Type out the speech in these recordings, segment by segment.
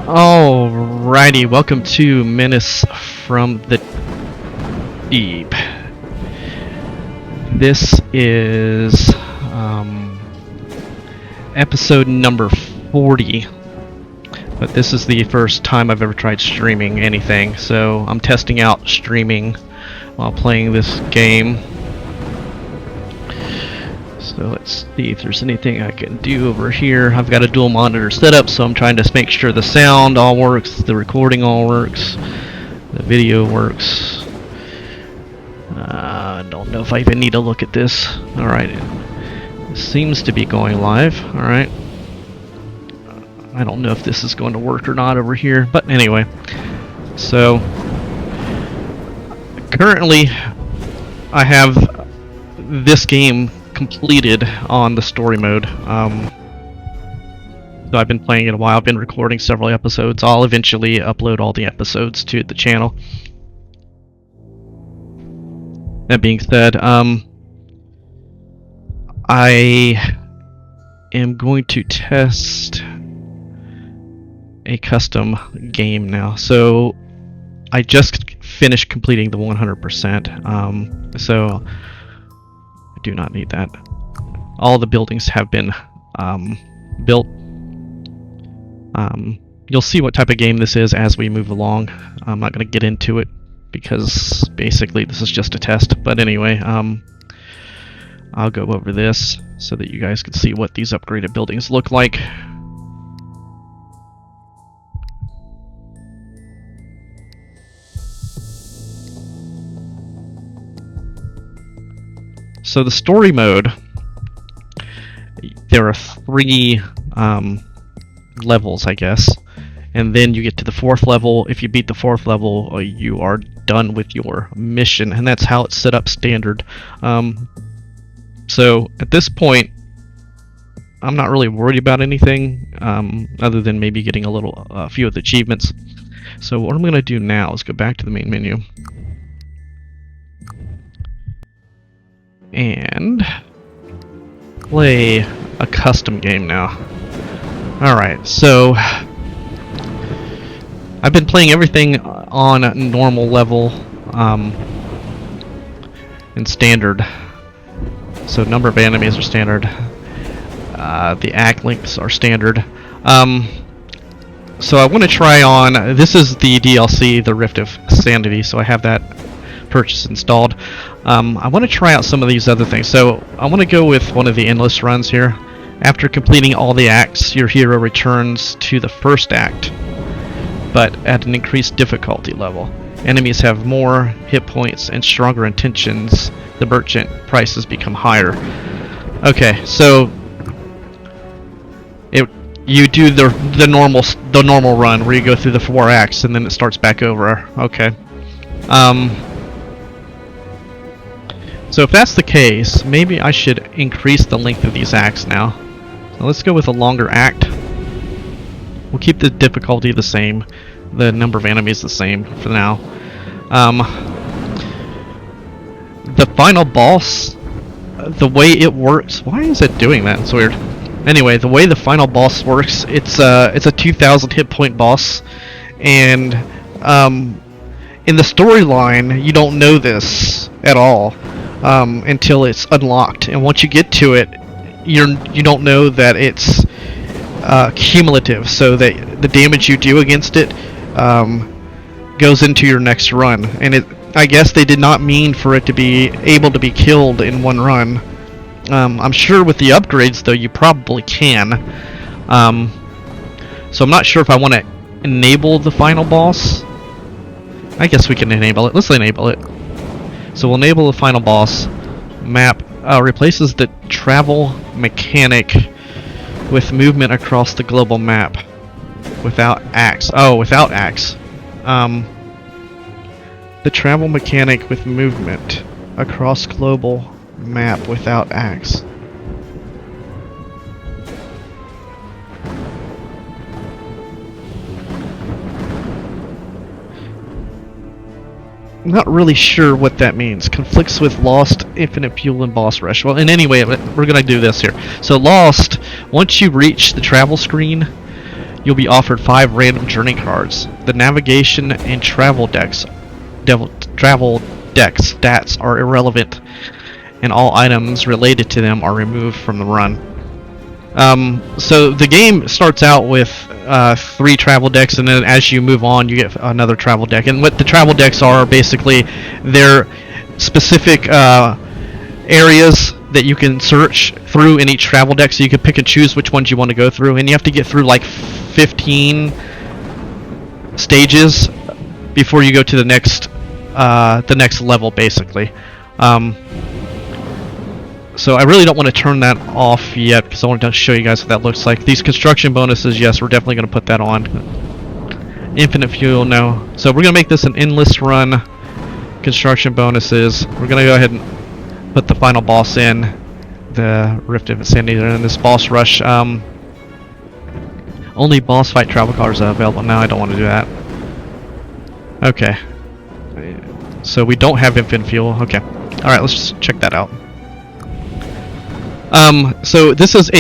Alrighty, welcome to Menace from the Deep. This is episode number 40, but this is the first time I've ever tried streaming anything, so I'm testing out streaming while playing this game. So let's see if there's anything I can do over here. I've got a dual monitor setup, so I'm trying to make sure the sound all works, the recording all works, the video works. I don't know if I even need to look at this. Alright, it seems to be going live. Alright. I don't know if this is going to work or not over here, but anyway. So, currently, I have this game completed on the story mode. So I've been playing it a while. I've been recording several episodes. I'll eventually upload all the episodes to the channel. That being said, I am going to test a custom game now. So I just finished completing the 100%. So I do not need that. All the buildings have been built. You'll see what type of game this is as we move along. I'm not going to get into it because basically this is just a test. But anyway, I'll go over this so that you guys can see what these upgraded buildings look like. So the story mode, there are 3 levels, I guess, and then you get to the 4th level. If you beat the 4th level, you are done with your mission, and that's how it's set up standard. So at this point, I'm not really worried about anything other than maybe getting a few of the achievements. So what I'm going to do now is go back to the main menu and play a custom game now. Alright, so I've been playing everything on normal level and standard. So number of enemies are standard. The act lengths are standard. So I want to try on, this is the DLC, the Rift of Sanity, so I have that purchase installed. I want to try out some of these other things. So I want to go with one of the endless runs here. After completing all the acts, your hero returns to the first act, but at an increased difficulty level. Enemies have more hit points and stronger intentions. The merchant prices become higher. Okay, so you do the normal run where you go through the 4 acts and then it starts back over. Okay. So if that's the case, maybe I should increase the length of these acts now. So let's go with a longer act. We'll keep the difficulty the same, the number of enemies the same for now. The final boss, the way it works, why is it doing that? It's weird. Anyway, the way the final boss works, it's a 2,000 hit point boss, and in the storyline, you don't know this at all until it's unlocked. And once you get to it, you don't know that it's cumulative, so that the damage you do against it goes into your next run. And I guess they did not mean for it to be able to be killed in one run. I'm sure with the upgrades, though, you probably can. So I'm not sure if I want to enable the final boss. I guess we can enable it. Let's enable it. So we'll enable the final boss. Map replaces the travel mechanic with movement across the global map without axe. Oh, without axe. The travel mechanic with movement across global map without axe. Not really sure what that means. Conflicts with Lost, Infinite Fuel, and Boss Rush. Well, in any way, we're gonna do this here. So Lost, once you reach the travel screen, you'll be offered 5 random journey cards. The navigation and travel travel deck stats are irrelevant, and all items related to them are removed from the run. So the game starts out with 3 travel decks, and then as you move on, you get another travel deck. And what the travel decks are, basically, they're specific areas that you can search through in each travel deck, so you can pick and choose which ones you want to go through. And you have to get through like 15 stages before you go to the next level, basically. So I really don't want to turn that off yet because I want to show you guys what that looks like. These construction bonuses, yes, we're definitely going to put that on. Infinite fuel, no. So we're going to make this an endless run. Construction bonuses. We're going to go ahead and put the final boss in. The Rift of Insanity and this boss rush. Only boss fight travel cards are available. No, I don't want to do that. Okay. So we don't have infinite fuel. Okay. Alright, let's just check that out. So this is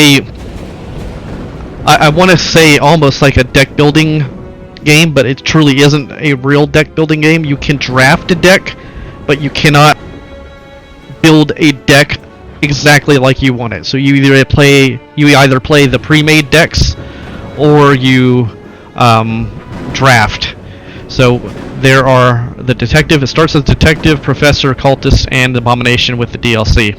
I want to say almost like a deck building game, but it truly isn't a real deck building game. You can draft a deck, but you cannot build a deck exactly like you want it. So you either play the pre-made decks, or you draft. So there are the detective. It starts as detective, professor, cultist, and abomination with the DLC.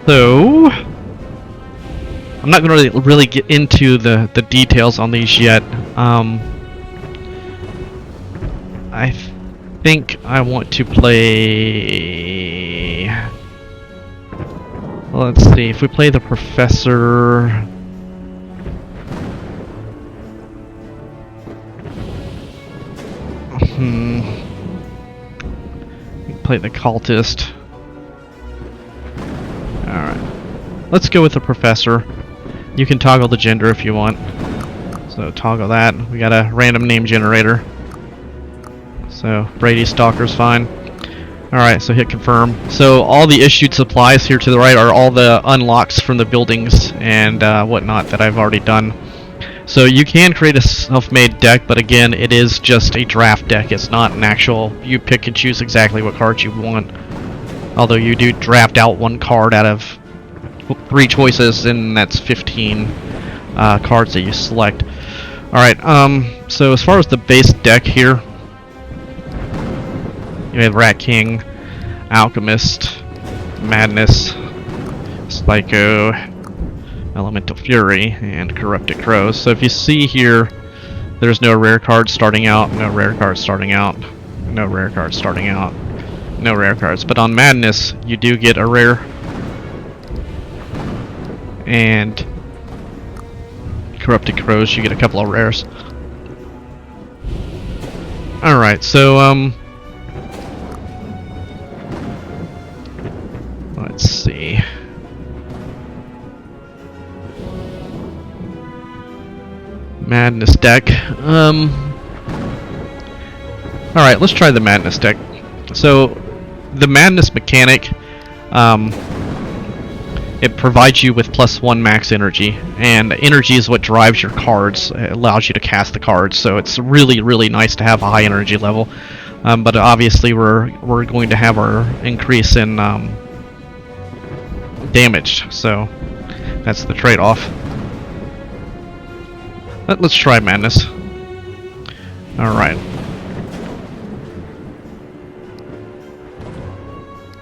So I'm not going to really get into the details on these yet. I think I want to play. Well, let's see. If we play the professor, play the cultist. Alright. Let's go with the professor. You can toggle the gender if you want. So toggle that. We got a random name generator. So Brady Stalker's fine. Alright, so hit confirm. So all the issued supplies here to the right are all the unlocks from the buildings and whatnot that I've already done. So you can create a self-made deck, but again, it is just a draft deck. It's not an actual, you pick and choose exactly what cards you want. Although you do draft out 1 card out of 3 choices, and that's 15 cards that you select. Alright, so as far as the base deck here, you have Rat King, Alchemist, Madness, Psycho, Elemental Fury, and Corrupted Crows. So if you see here, there's no rare cards starting out, no rare cards starting out, no rare cards starting out, no rare cards. But on Madness, you do get a rare. And Corrupted Crows, you get a couple of rares. Alright, so, let's see. Madness deck. Alright, let's try the Madness deck. So, the Madness mechanic, it provides you with +1 max energy, and energy is what drives your cards. It allows you to cast the cards, so it's really, really nice to have a high energy level. But obviously, we're going to have our increase in damage, so that's the trade-off. Let's try Madness. Alright.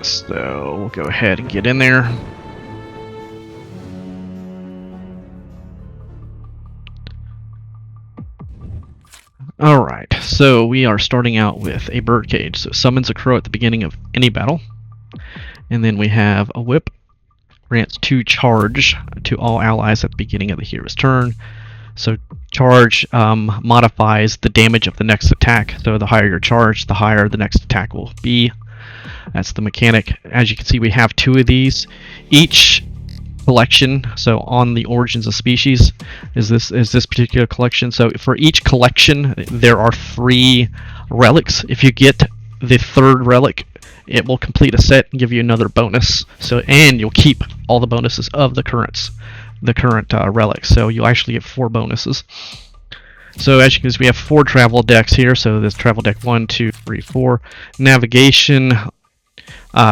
So, we'll go ahead and get in there. Alright, so we are starting out with a birdcage. So summons a crow at the beginning of any battle. And then we have a whip. Grants 2 charge to all allies at the beginning of the hero's turn. So charge modifies the damage of the next attack. So the higher your charge, the higher the next attack will be. That's the mechanic. As you can see, we have 2 of these. Each collection. So on the Origins of Species is this particular collection. So for each collection there are 3 relics. If you get the 3rd relic, it will complete a set and give you another bonus. So, and you'll keep all the bonuses of the current relics. So you'll actually get 4 bonuses. So as you can see, we have 4 travel decks here. So there's travel deck 1, 2, 3, 4. Navigation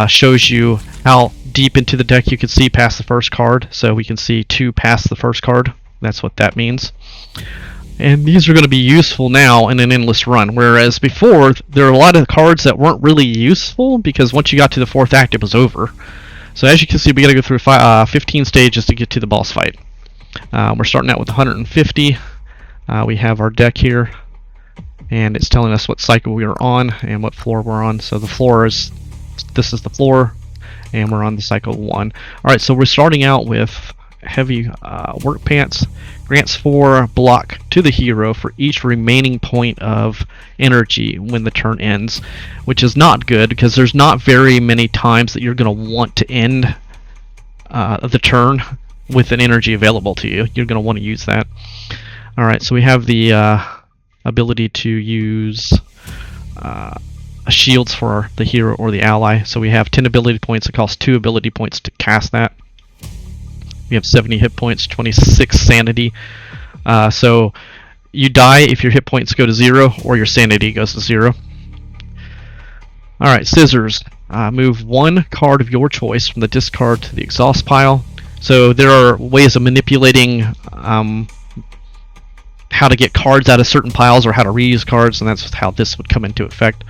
shows you how deep into the deck you can see past the first card. So we can see 2 past the first card. That's what that means. And these are going to be useful now in an endless run, whereas before there were a lot of cards that weren't really useful because once you got to the 4th act it was over. So as you can see, we got to go through 15 stages to get to the boss fight. We're starting out with 150. We have our deck here, and it's telling us what cycle we are on and what floor we're on. So the floor is, this is the floor, and we're on the cycle 1. Alright, so we're starting out with heavy work pants. Grants 4 block to the hero for each remaining point of energy when the turn ends, which is not good because there's not very many times that you're going to want to end the turn with an energy available to you. You're going to want to use that. Alright, so we have the ability to use shields for the hero or the ally. So we have 10 ability points. It costs 2 ability points to cast that. We have 70 hit points, 26 sanity. So you die if your hit points go to 0 or your sanity goes to 0. Alright, scissors. Move 1 card of your choice from the discard to the exhaust pile. So there are ways of manipulating how to get cards out of certain piles or how to reuse cards, and that's how this would come into effect.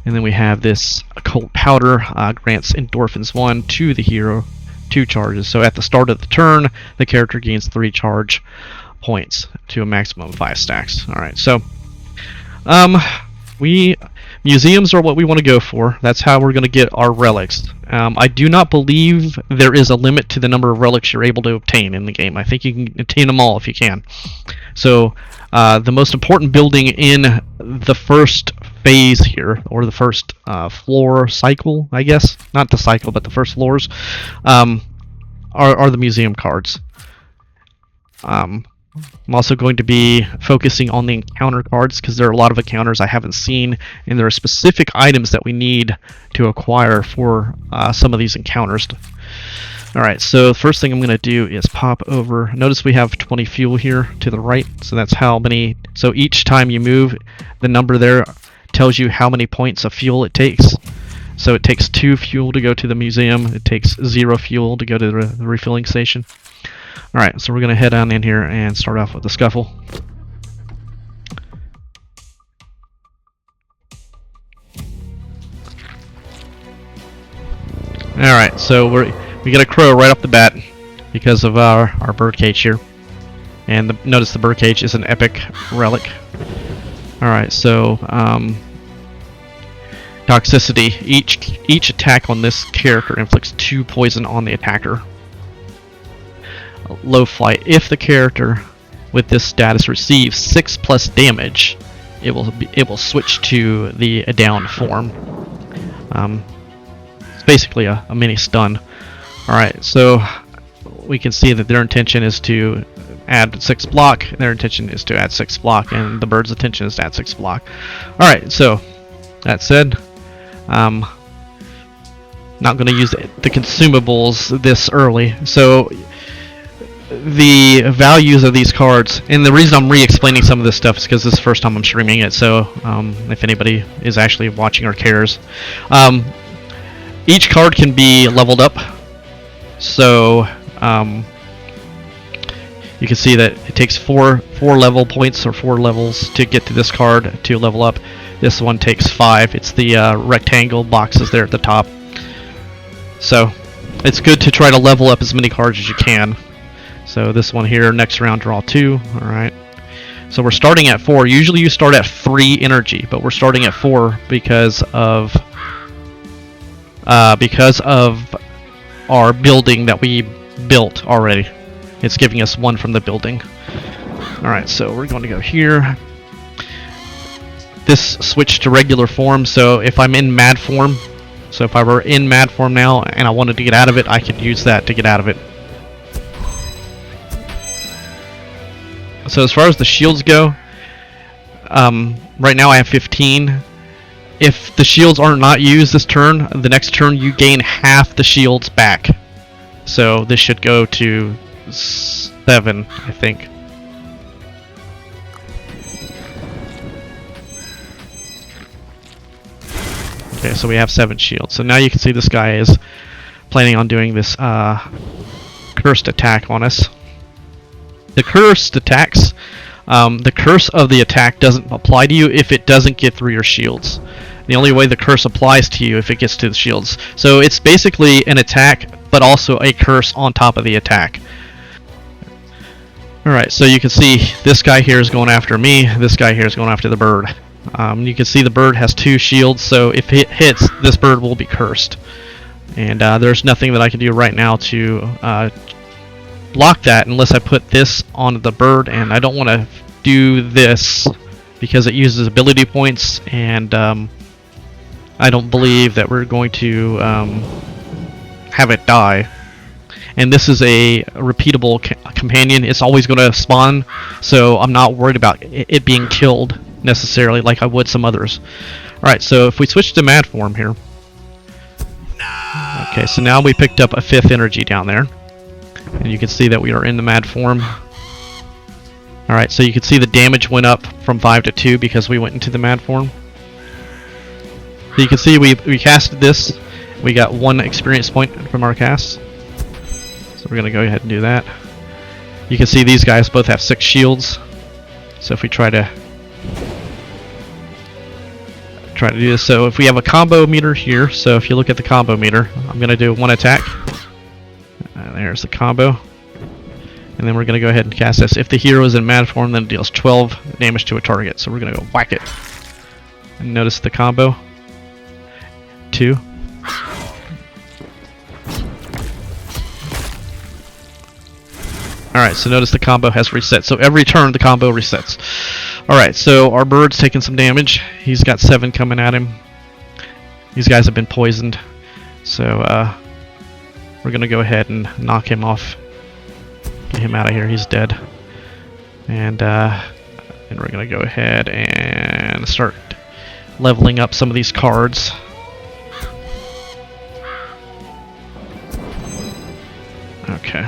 And then we have this occult powder, grants endorphins 1 to the hero, 2 charges. So at the start of the turn, the character gains 3 charge points to a maximum of 5 stacks. Alright, so museums are what we want to go for. That's how we're going to get our relics. I do not believe there is a limit to the number of relics you're able to obtain in the game. I think you can obtain them all if you can. So the most important building in the first phase here, or the first floor cycle, I guess, not the cycle but the first floors, are the museum cards. I'm also going to be focusing on the encounter cards because there are a lot of encounters I haven't seen, and there are specific items that we need to acquire for some of these encounters. Alright, so the first thing I'm going to do is pop over. Notice we have 20 fuel here to the right, so that's how many. So each time you move, the number there tells you how many points of fuel it takes. So it takes 2 fuel to go to the museum, it takes 0 fuel to go to the refilling station. Alright, so we're going to head on in here and start off with the scuffle. Alright, so we get a crow right off the bat because of our birdcage here. And notice the birdcage is an epic relic. Alright, so toxicity. Each attack on this character inflicts 2 poison on the attacker. Low flight. If the character with this status receives 6+ damage, it will switch to the down form. It's basically a mini stun. Alright, so we can see that their intention is to add 6 block, their intention is to add 6 block, and the bird's intention is to add 6 block. Alright, so that said, not going to use the consumables this early. So the values of these cards, and the reason I'm re-explaining some of this stuff is because this is the first time I'm streaming it, so if anybody is actually watching or cares. Each card can be leveled up, so you can see that it takes 4 level points or 4 levels to get to this card to level up. This one takes 5. It's the rectangle boxes there at the top. So it's good to try to level up as many cards as you can. So this one here, next round draw 2. Alright. So we're starting at 4. Usually you start at 3 energy, but we're starting at 4 because of our building that we built already. It's giving us 1 from the building. Alright, so we're going to go here. This switched to regular form, so if I'm in mad form, so if I were in mad form now and I wanted to get out of it, I could use that to get out of it. So as far as the shields go, right now I have 15. If the shields are not used this turn, the next turn you gain half the shields back. So this should go to 7, I think. Okay, so we have 7 shields. So now you can see this guy is planning on doing this cursed attack on us. The cursed attacks, the curse of the attack doesn't apply to you if it doesn't get through your shields. The only way the curse applies to you if it gets to the shields. So it's basically an attack, but also a curse on top of the attack. Alright, so you can see this guy here is going after me, this guy here is going after the bird. You can see the bird has 2 shields, so if it hits, this bird will be cursed. And there's nothing that I can do right now to block that unless I put this on the bird, and I don't want to do this because it uses ability points, and I don't believe that we're going to have it die. And this is a repeatable companion. It's always going to spawn, so I'm not worried about it being killed necessarily like I would some others. Alright, so if we switch to mad form here. Okay, so now we picked up a 5th energy down there. And you can see that we are in the mad form. Alright, so you can see the damage went up from 5 to 2 because we went into the mad form. So you can see we casted this. We got 1 experience point from our cast. So we're going to go ahead and do that. You can see these guys both have 6 shields. So if we try to do this, so if we have a combo meter here, so if you look at the combo meter, I'm going to do 1 attack. There's the combo. And then we're going to go ahead and cast this. If the hero is in mad form, then it deals 12 damage to a target. So we're going to go whack it. And notice the combo. 2. Alright, so notice the combo has reset. So every turn the combo resets. Alright, so our bird's taking some damage. He's got 7 coming at him. These guys have been poisoned. So we're going to go ahead and knock him off. Get him out of here. He's dead. And we're going to go ahead and start leveling up some of these cards. Okay.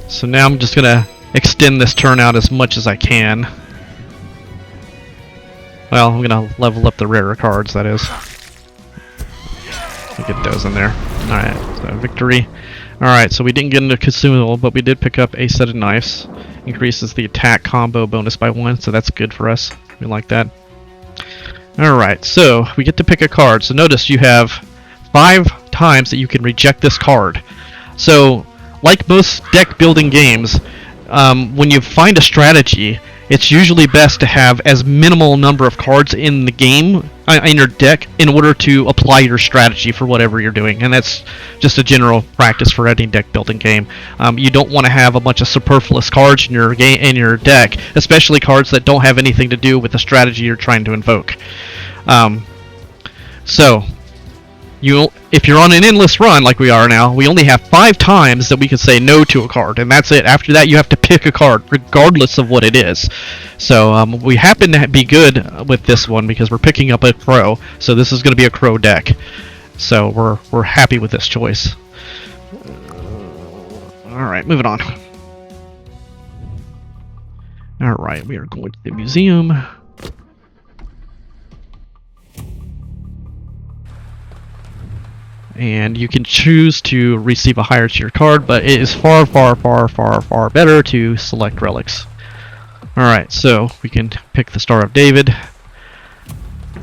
So now I'm just going to extend this turn out as much as I can. Well, I'm going to level up the rarer cards, that is. We'll get those in there. Alright, so victory. Alright, so we didn't get into consumable, but we did pick up a set of knives. Increases the attack combo bonus by 1, so that's good for us. We like that. Alright, so we get to pick a card. So notice you have 5 times that you can reject this card. So, like most deck building games, when you find a strategy, it's usually best to have as minimal number of cards in the game, in your deck, in order to apply your strategy for whatever you're doing. And that's just a general practice for any deck building game. You don't want to have a bunch of superfluous cards in your deck, especially cards that don't have anything to do with the strategy you're trying to invoke. So, if you're on an endless run like we are now, we only have 5 times that we can say no to a card, and that's it. After that, you have to pick a card, regardless of what it is. So we happen to be good with this one because we're picking up a crow. So this is going to be a crow deck. So we're happy with this choice. All right, moving on. All right, we are going to the museum. And you can choose to receive a higher tier card, but it is far, far, far, far, far better to select relics. Alright, so we can pick the Star of David.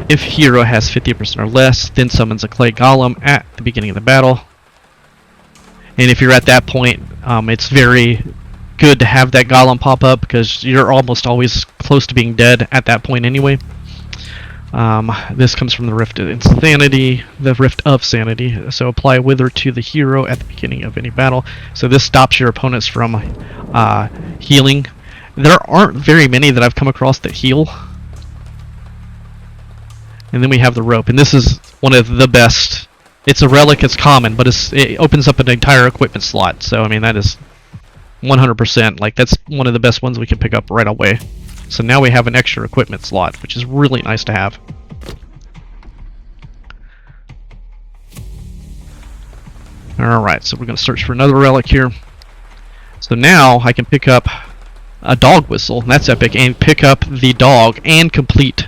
If hero has 50% or less, then summons a clay golem at the beginning of the battle. And if you're at that point, it's very good to have that golem pop up because you're almost always close to being dead at that point anyway. This comes from the Rift of Insanity, the Rift of Sanity. So apply Wither to the hero at the beginning of any battle. So this stops your opponents from healing. There aren't very many that I've come across that heal. And then we have the rope, and this is one of the best It's a relic, it's common, but it opens up an entire equipment slot. So I mean that is 100%. Like that's one of the best ones we can pick up right away. So now we have an extra equipment slot, which is really nice to have. Alright, so we're going to search for another relic here. So now I can pick up a dog whistle, and that's epic, and pick up the dog and complete.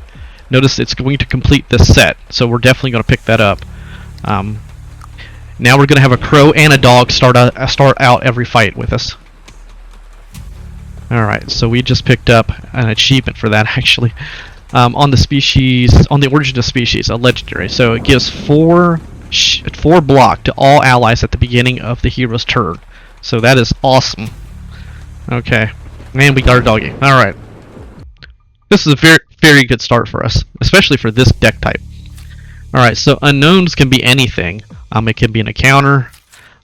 Notice it's going to complete this set, so we're definitely going to pick that up. Now we're going to have a crow and a dog start out every fight with us. Alright, so we just picked up an achievement for that, actually. On the origin of species, a legendary. So it gives 4 block to all allies at the beginning of the hero's turn. So that is awesome. Okay. And we got our doggy. Alright. This is a very, very good start for us, especially for this deck type. Alright, so unknowns can be anything. It can be an encounter,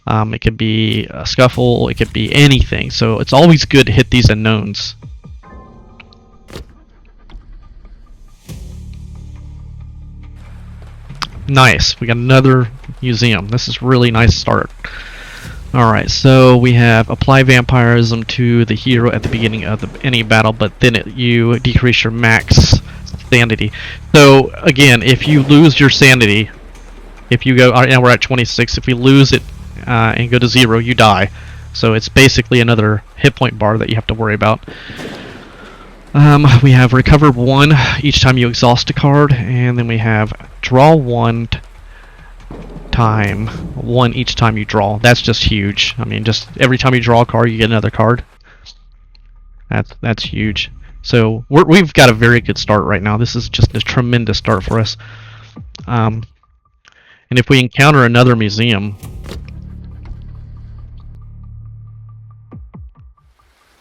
it can be a scuffle, it could be anything. So it's always good to hit these unknowns. Nice, we got another museum. This is really nice start. Alright, so we have apply vampirism to the hero at the beginning of any battle, but then you decrease your max sanity. So again, if you lose your sanity, if you go, now we're at 26, if we lose it and go to 0, you die. So it's basically another hit point bar that you have to worry about. We have recover 1 each time you exhaust a card, and then we have draw 1 each time you draw. That's just huge. I mean, just every time you draw a card, you get another card. That's huge. So we've got a very good start right now. This is just a tremendous start for us. And if we encounter another museum,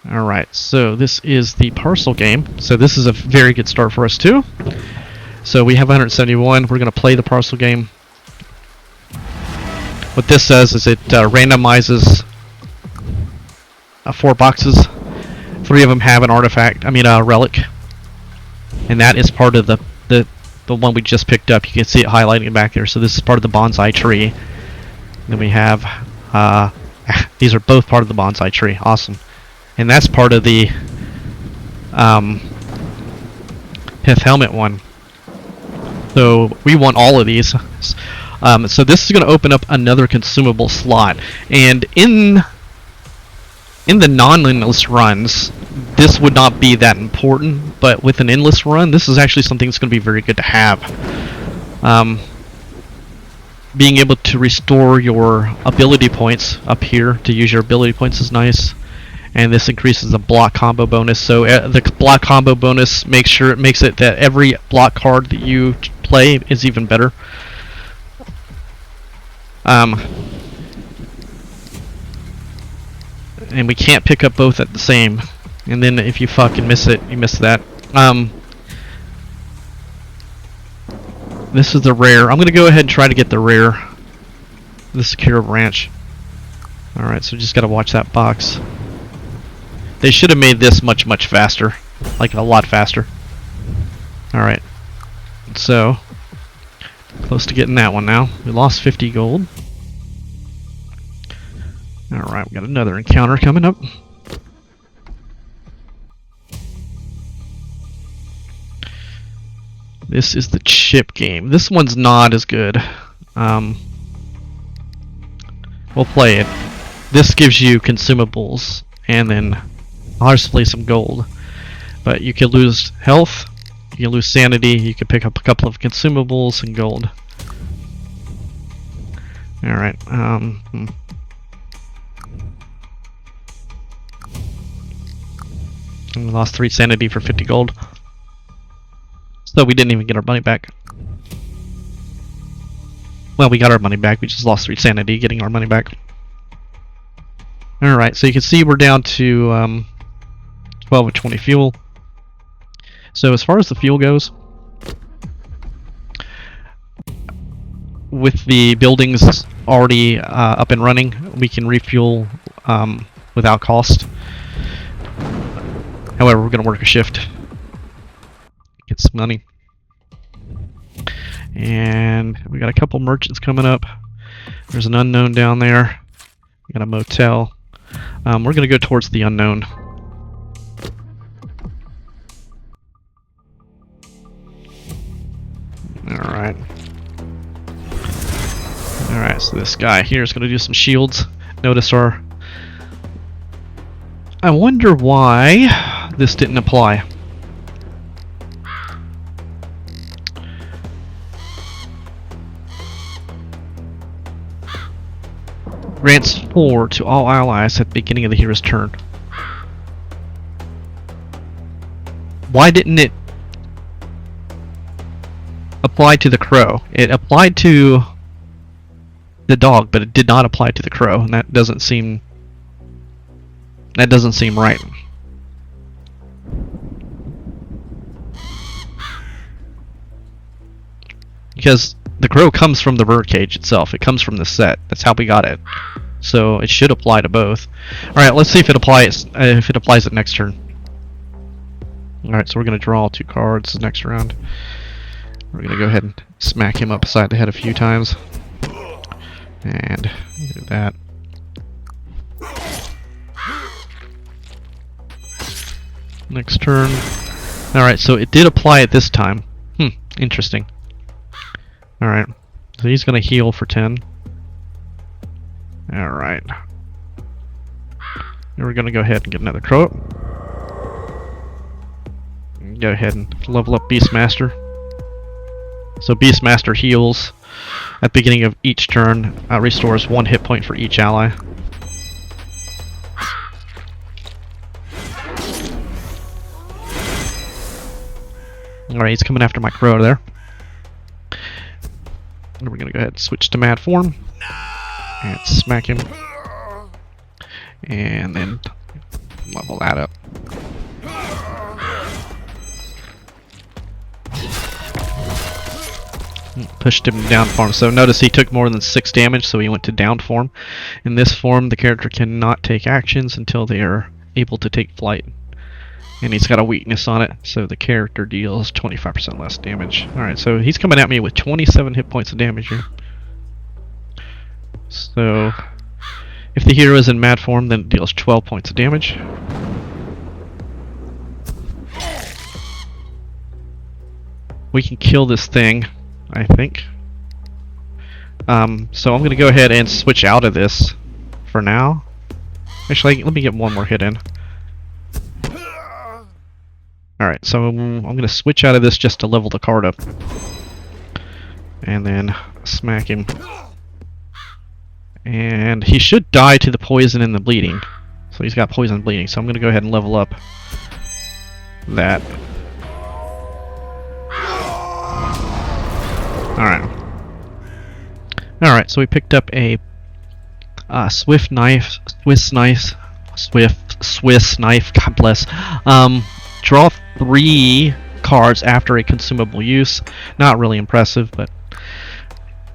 alright, so this is the parcel game. So this is a very good start for us too. So we have 171. We're going to play the parcel game. What this says is it randomizes 4 boxes. 3 of them have an artifact, a relic. And that is part of the one we just picked up. You can see it highlighting back there. So this is part of the bonsai tree. Then we have, these are both part of the bonsai tree. Awesome. And that's part of the Pith Helmet one. So we want all of these. So this is going to open up another consumable slot. And in the non-endless runs, this would not be that important. But with an endless run, this is actually something that's going to be very good to have. Being able to restore your ability points up here, to use your ability points, is nice. And this increases the block combo bonus. So the block combo bonus makes it that every block card that you play is even better. And we can't pick up both at the same. And then if you fucking miss it, you miss that. This is the rare. I'm gonna go ahead and try to get the rare. The Secure Ranch. Alright, so just gotta watch that box. They should have made this much faster. Like a lot faster. Alright. So close to getting that one now. We lost 50 gold. Alright, we got another encounter coming up. This is the chip game. This one's not as good. We'll play it. This gives you consumables, and then obviously some gold. But you can lose health, you can lose sanity, you can pick up a couple of consumables and gold. Alright, we lost 3 sanity for 50 gold. So we didn't even get our money back. Well, we got our money back, we just lost 3 sanity getting our money back. Alright, so you can see we're down to 12 of 20 fuel. So as far as the fuel goes, with the buildings already up and running, we can refuel without cost. However, we're going to work a shift, get some money. And we got a couple merchants coming up. There's an unknown down there. We got a motel. We're gonna go towards the unknown. Alright. Alright, so this guy here is gonna do some shields. Notice our... I wonder why this didn't apply. Grants 4 to all allies at the beginning of the hero's turn. Why didn't it apply to the crow? It applied to the dog, but it did not apply to the crow, and that doesn't seem right. Because the crow comes from the birdcage itself. It comes from the set. That's how we got it. So it should apply to both. All right, let's see if it applies. If it applies it next turn. All right, so we're gonna draw 2 cards next round. We're gonna go ahead and smack him upside the head a few times, and do that. Next turn. All right, so it did apply it this time. Interesting. Alright, so he's going to heal for 10. Alright. And we're going to go ahead and get another crow up. Go ahead and level up Beastmaster. So Beastmaster heals at the beginning of each turn, restores 1 hit point for each ally. Alright, he's coming after my crow there. And we're gonna go ahead and switch to mad form and smack him, and then level that up. Pushed him down form. So notice he took more than 6 damage, so he went to down form. In this form, the character cannot take actions until they are able to take flight. And he's got a weakness on it, so the character deals 25% less damage. Alright, so he's coming at me with 27 hit points of damage here. So, if the hero is in mad form, then it deals 12 points of damage. We can kill this thing, I think. So I'm going to go ahead and switch out of this for now. Actually, let me get one more hit in. Alright, so I'm going to switch out of this just to level the card up. And then smack him. And he should die to the poison and the bleeding. So he's got poison and bleeding, so I'm going to go ahead and level up that. Alright. Alright, so we picked up a Swiss knife, God bless. Draw 3 cards after a consumable use. Not really impressive, but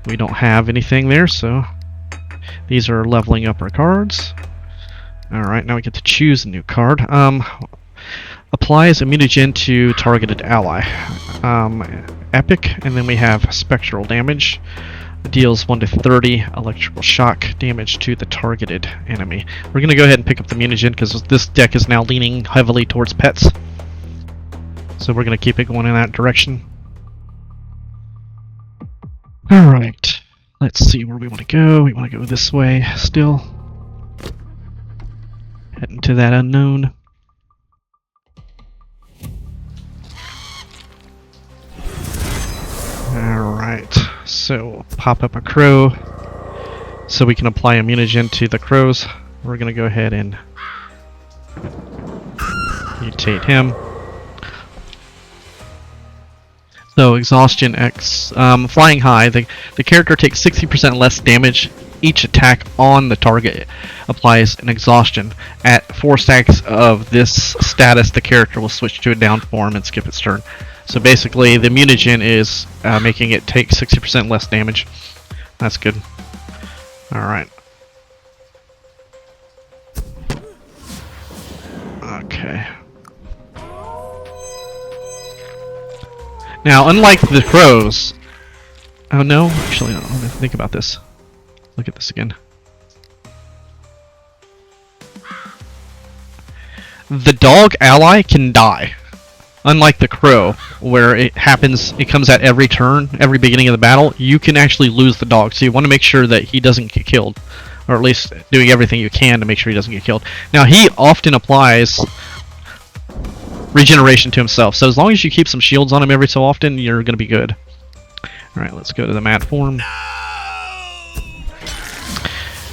we don't have anything there, so these are leveling up our cards. Alright, now we get to choose a new card. Applies immunogen to targeted ally. Epic, and then we have spectral damage. Deals 1 to 30 electrical shock damage to the targeted enemy. We're going to go ahead and pick up the mutagen because this deck is now leaning heavily towards pets. So we're going to keep it going in that direction. Alright, let's see where we want to go. We want to go this way still. Heading to that unknown. Alright, so we'll pop up a crow so we can apply immunogen to the crows. We're going to go ahead and mutate him. So exhaustion X, flying high, the character takes 60% less damage each attack on the target. Applies an exhaustion. At 4 stacks of this status, the character will switch to a down form and skip its turn. So basically, the mutagen is making it take 60% less damage. That's good. Alright. Okay. Now, unlike the crows, Oh no, actually, no, let me think about this. Look at this again. The dog ally can die. Unlike the crow, where it comes at every turn, every beginning of the battle, you can actually lose the dog. So you want to make sure that he doesn't get killed. Or at least doing everything you can to make sure he doesn't get killed. Now, he often applies regeneration to himself, so as long as you keep some shields on him every so often, you're going to be good. Alright, let's go to the mad form.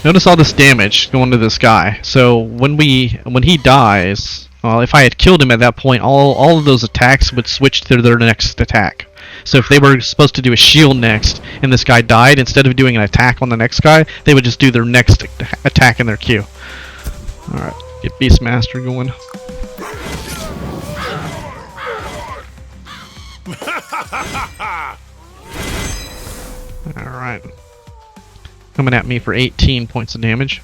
Notice all this damage going to this guy. So when he dies, well, if I had killed him at that point, all of those attacks would switch to their next attack. So if they were supposed to do a shield next, and this guy died, instead of doing an attack on the next guy, they would just do their next attack in their queue. Alright, get Beastmaster going. Alright. Coming at me for 18 points of damage.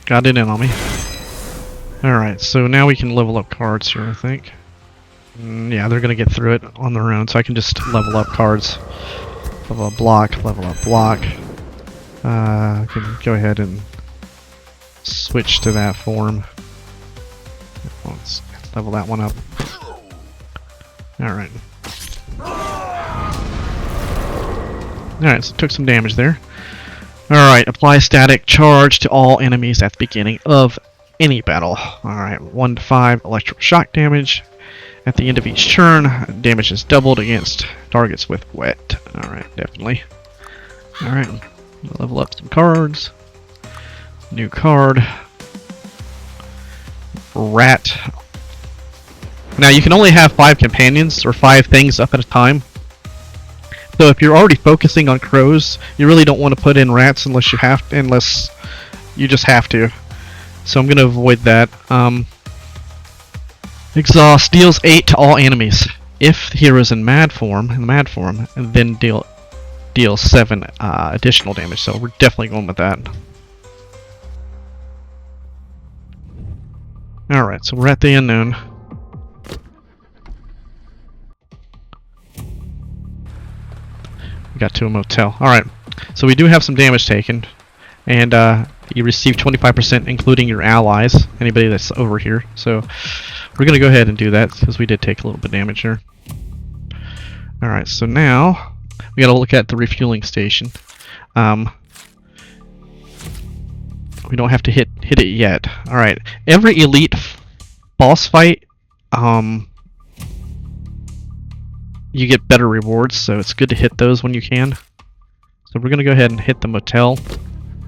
Got it in on me. Alright, so now we can level up cards here, I think. Yeah, they're gonna get through it on their own, so I can just level up cards. Level up block, level up block. I can go ahead and switch to that form. Let's level that one up. Alright. Alright, so took some damage there. Alright, apply static charge to all enemies at the beginning of any battle. Alright, 1 to 5 electrical shock damage. At the end of each turn, damage is doubled against targets with wet. Alright, definitely. Alright, level up some cards. New card. Rat. Now you can only have 5 companions or 5 things up at a time. So if you're already focusing on crows, you really don't want to put in rats unless you just have to. So I'm going to avoid that. Exhaust deals 8 to all enemies. If the hero is in the mad form, then deal 7 additional damage. So we're definitely going with that. Alright, so we're at the unknown. We got to a motel. Alright, so we do have some damage taken. And you receive 25% including your allies, anybody that's over here. So we're going to go ahead and do that because we did take a little bit of damage here. Alright, so now we got to look at the refueling station. We don't have to hit it yet. Alright, every elite boss fight, you get better rewards, so it's good to hit those when you can. So we're going to go ahead and hit the motel.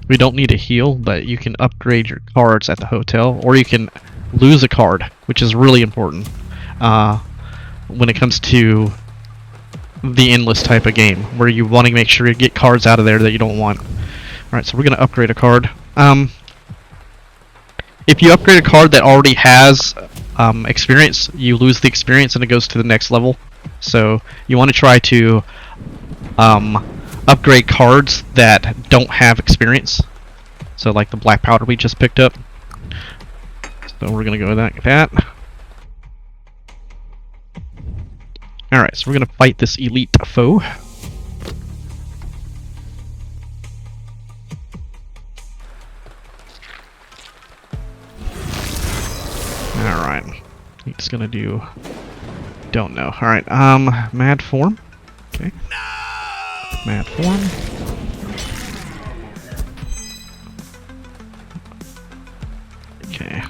We don't need a heal, but you can upgrade your cards at the hotel, or you can lose a card, which is really important when it comes to the endless type of game, where you want to make sure you get cards out of there that you don't want. Alright, so we're going to upgrade a card. If you upgrade a card that already has experience, you lose the experience and it goes to the next level. So you want to try to upgrade cards that don't have experience. So like the black powder we just picked up. So we're going to go with that. Alright, so we're going to fight this elite foe. Alright. He's gonna do... Don't know. Alright, mad form. Okay. Mad form. Okay.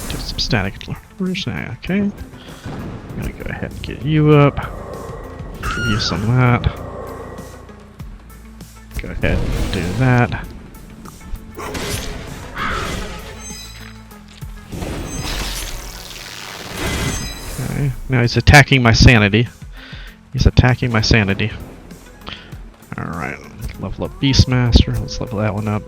Do some static flourish. Okay. I'm gonna go ahead and get you up. Give you some of that. Go ahead and do that. Okay, now he's attacking my sanity. Alright, level up Beastmaster. Let's level that one up.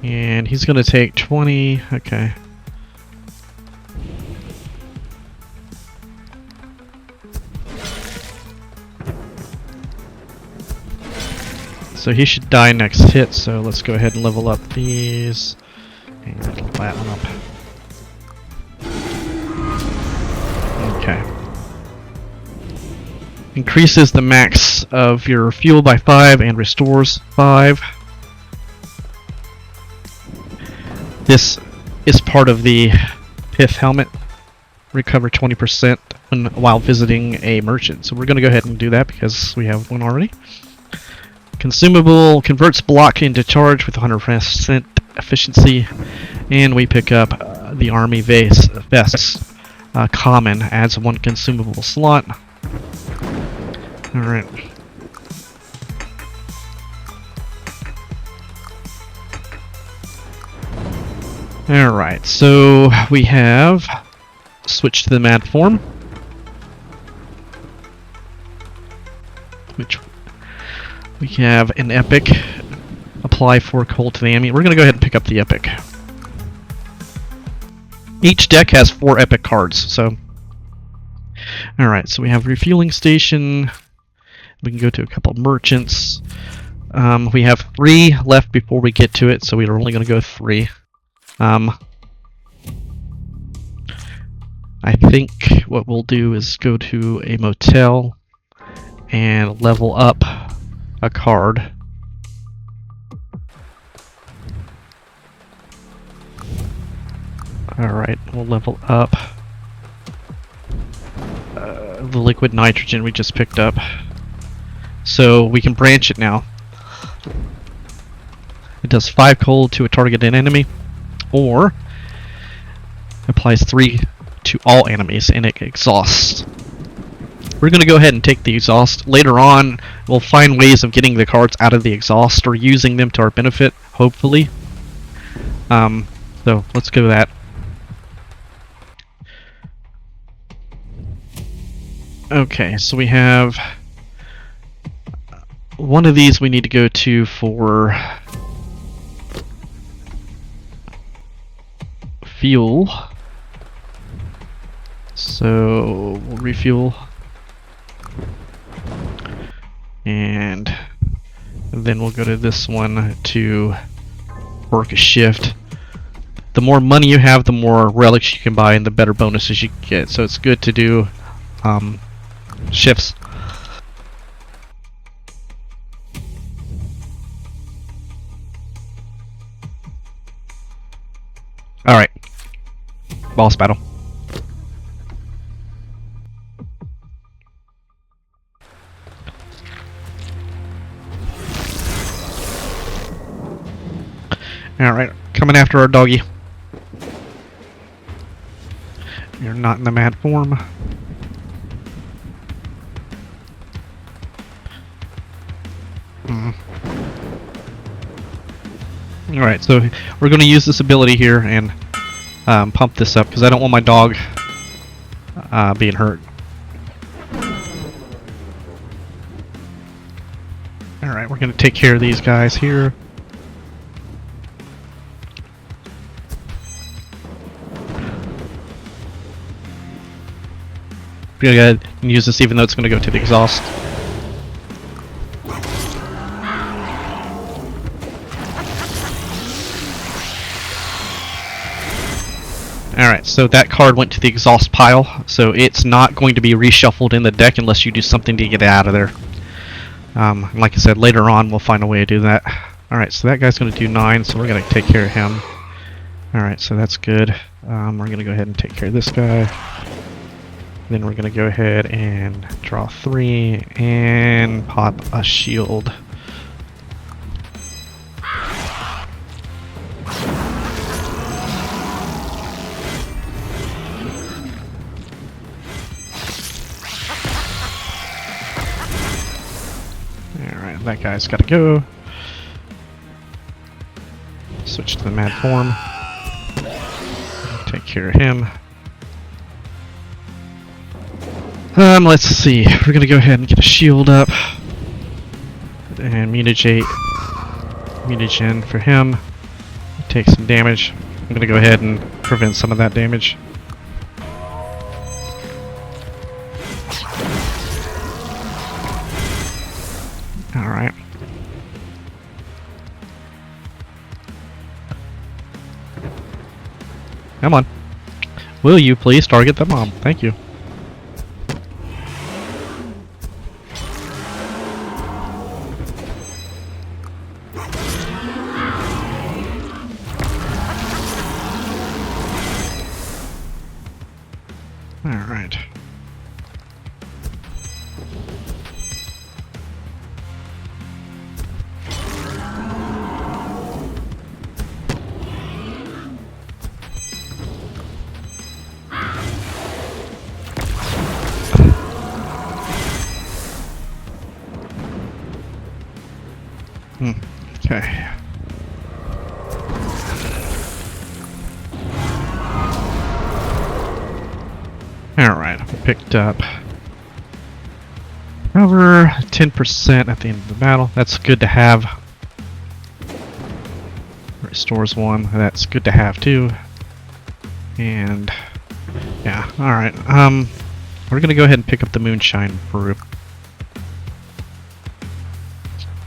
And he's gonna take 20. Okay. So he should die next hit, so let's go ahead and level up these. And level that one up. Okay. Increases the max of your fuel by 5 and restores 5. This is part of the Pith helmet. Recover 20% while visiting a merchant. So we're going to go ahead and do that because we have one already. Consumable converts block into charge with 100% efficiency, and we pick up the army vests. Common adds 1 consumable slot. All right. All right. So we have switched to the mad form, which we have an epic. Apply 4 cold to the enemy. We're going to go ahead and pick up the epic. Each deck has 4 epic cards, so... Alright, so we have refueling station. We can go to a couple of merchants. We have 3 left before we get to it, so we're only going to go 3. I think what we'll do is go to a motel and level up a card. Alright, we'll level up the liquid nitrogen we just picked up. So we can branch it now. It does 5 cold to a targeted enemy, or applies 3 to all enemies, and it exhausts. We're going to go ahead and take the exhaust. Later on, we'll find ways of getting the cards out of the exhaust or using them to our benefit, hopefully. So let's go with that. Okay, so we have one of these we need to go to for fuel. So we'll refuel. And then we'll go to this one to work a shift. The more money you have, the more relics you can buy and the better bonuses you get. So it's good to do shifts. Alright. Boss battle. Alright, coming after our doggy. You're not in the mad form. Alright, so we're going to use this ability here and pump this up because I don't want my dog being hurt. Alright, we're going to take care of these guys here. We're going to go ahead and use this even though it's going to go to the exhaust. Alright, so that card went to the exhaust pile, so it's not going to be reshuffled in the deck unless you do something to get it out of there. Like I said, later on we'll find a way to do that. Alright, so that guy's going to do 9, so we're going to take care of him. Alright, so that's good. We're going to go ahead and take care of this guy. Then we're going to go ahead and draw 3 and pop a shield. Alright, that guy's got to go. Switch to the mad form. Take care of him. Let's see. We're gonna go ahead and get a shield up. And mutagen for him. take some damage. I'm gonna go ahead and prevent some of that damage. Alright. Come on. Will you please target the bomb? Thank you. Alright. Okay. Alright, I picked up over 10% at the end of the battle. That's good to have. Restores 1. That's good to have too. And yeah, alright. We're gonna go ahead and pick up the moonshine brew.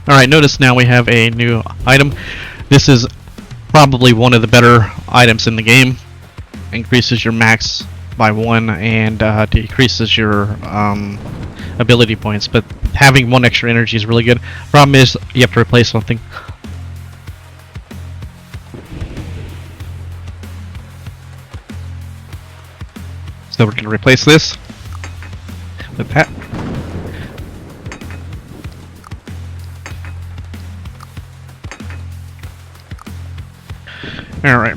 Alright, notice now we have a new item. This is probably one of the better items in the game. Increases your max by 1 and decreases your ability points, but having 1 extra energy is really good. Problem is, you have to replace something. So we're going to replace this with that. Alright.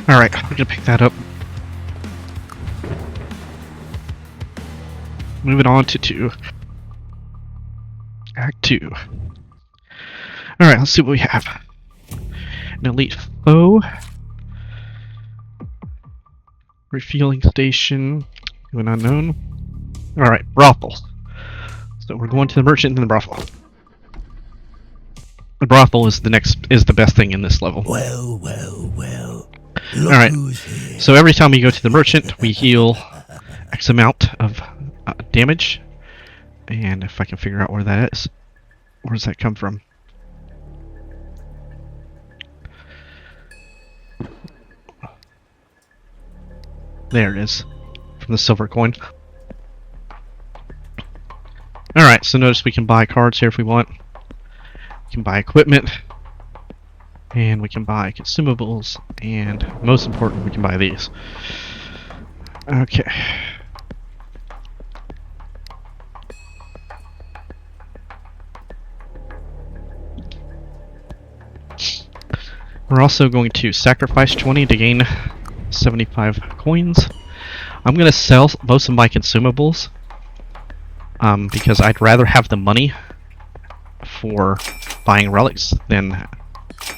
Alright, we're gonna pick that up. Moving on to 2. Act 2. Alright, let's see what we have. An elite foe. Refueling station. To an unknown. Alright, brothel. So we're going to the merchant and the brothel. The brothel is the best thing in this level. Well. Alright, so every time we go to the merchant, we heal X amount of damage. And if I can figure out where that is. Where does that come from? There it is. From the silver coin. Alright, so notice we can buy cards here if we want. We can buy equipment. And we can buy consumables. And most important, we can buy these. Okay. We're also going to sacrifice 20 to gain 75 coins. I'm going to sell most of my consumables because I'd rather have the money for buying relics than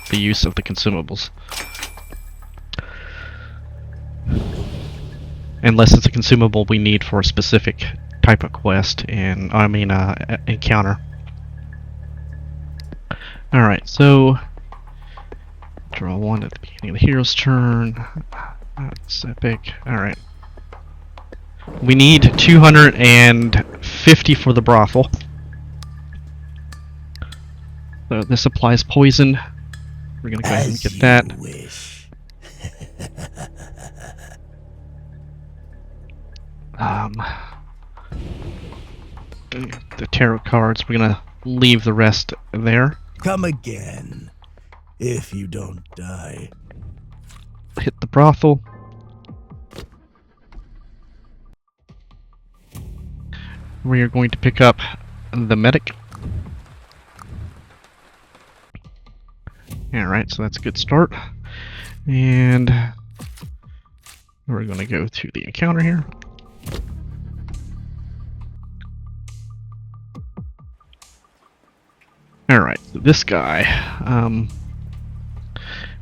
the use of the consumables. Unless it's a consumable we need for a specific type of quest and encounter. Alright, so draw 1 at the beginning of the hero's turn. That's epic. Alright. We need 250 for the brothel. So this applies poison. We're gonna go ahead and get that. Wish. The tarot cards, we're gonna leave the rest there. Come again, if you don't die. Hit the brothel. We are going to pick up the medic. Alright, so that's a good start. And we're going to go to the encounter here. Alright, so this guy,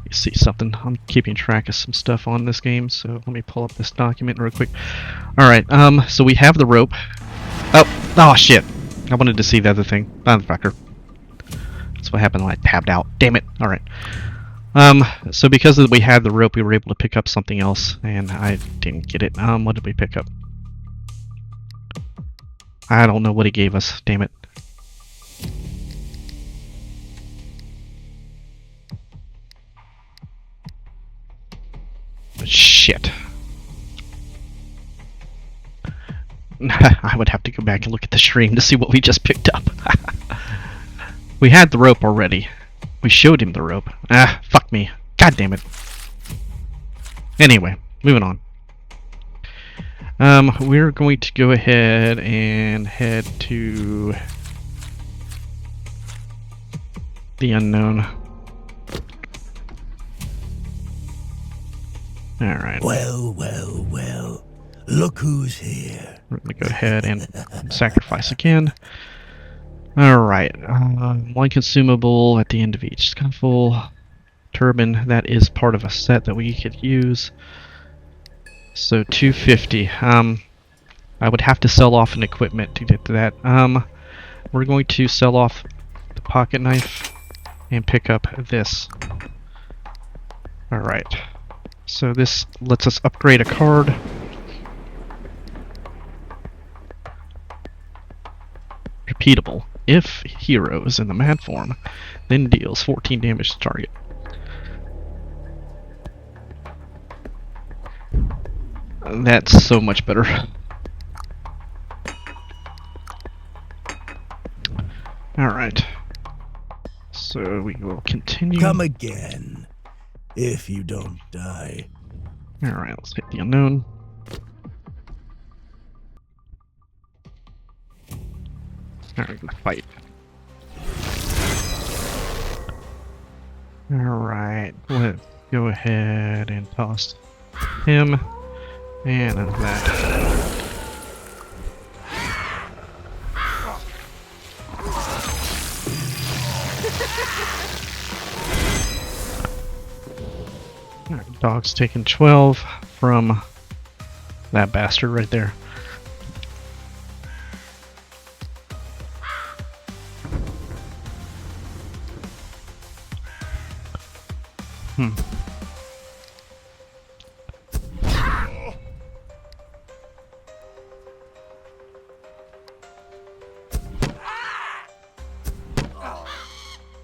you see something. I'm keeping track of some stuff on this game, so let me pull up this document real quick. Alright, so we have the rope. Oh shit! I wanted to see the other thing. Motherfucker. That's what happened when I tabbed out. Damn it! Alright. So because we had the rope, we were able to pick up something else, and I didn't get it. What did we pick up? I don't know what he gave us. Damn it. Shit. I would have to go back and look at the stream to see what we just picked up. We had the rope already. We showed him the rope. Fuck me. God damn it. Anyway, moving on. We're going to go ahead and head to the unknown. Alright. Well, well, well. Look who's here. We're going to go ahead and sacrifice again. Alright. One consumable at the end of each scuffle. Turban, that is part of a set that we could use. So 250. I would have to sell off an equipment to get to that. We're going to sell off the pocket knife and pick up this. Alright. So this lets us upgrade a card. Repeatable. If hero is in the mad form, then deals 14 damage to target. That's so much better. Alright. So we will continue. Come again, if you don't die. Alright, let's hit the unknown. Alright, we're gonna fight. Alright, let's go ahead and toss him. And that. Alright, dog's taking 12 from that bastard right there.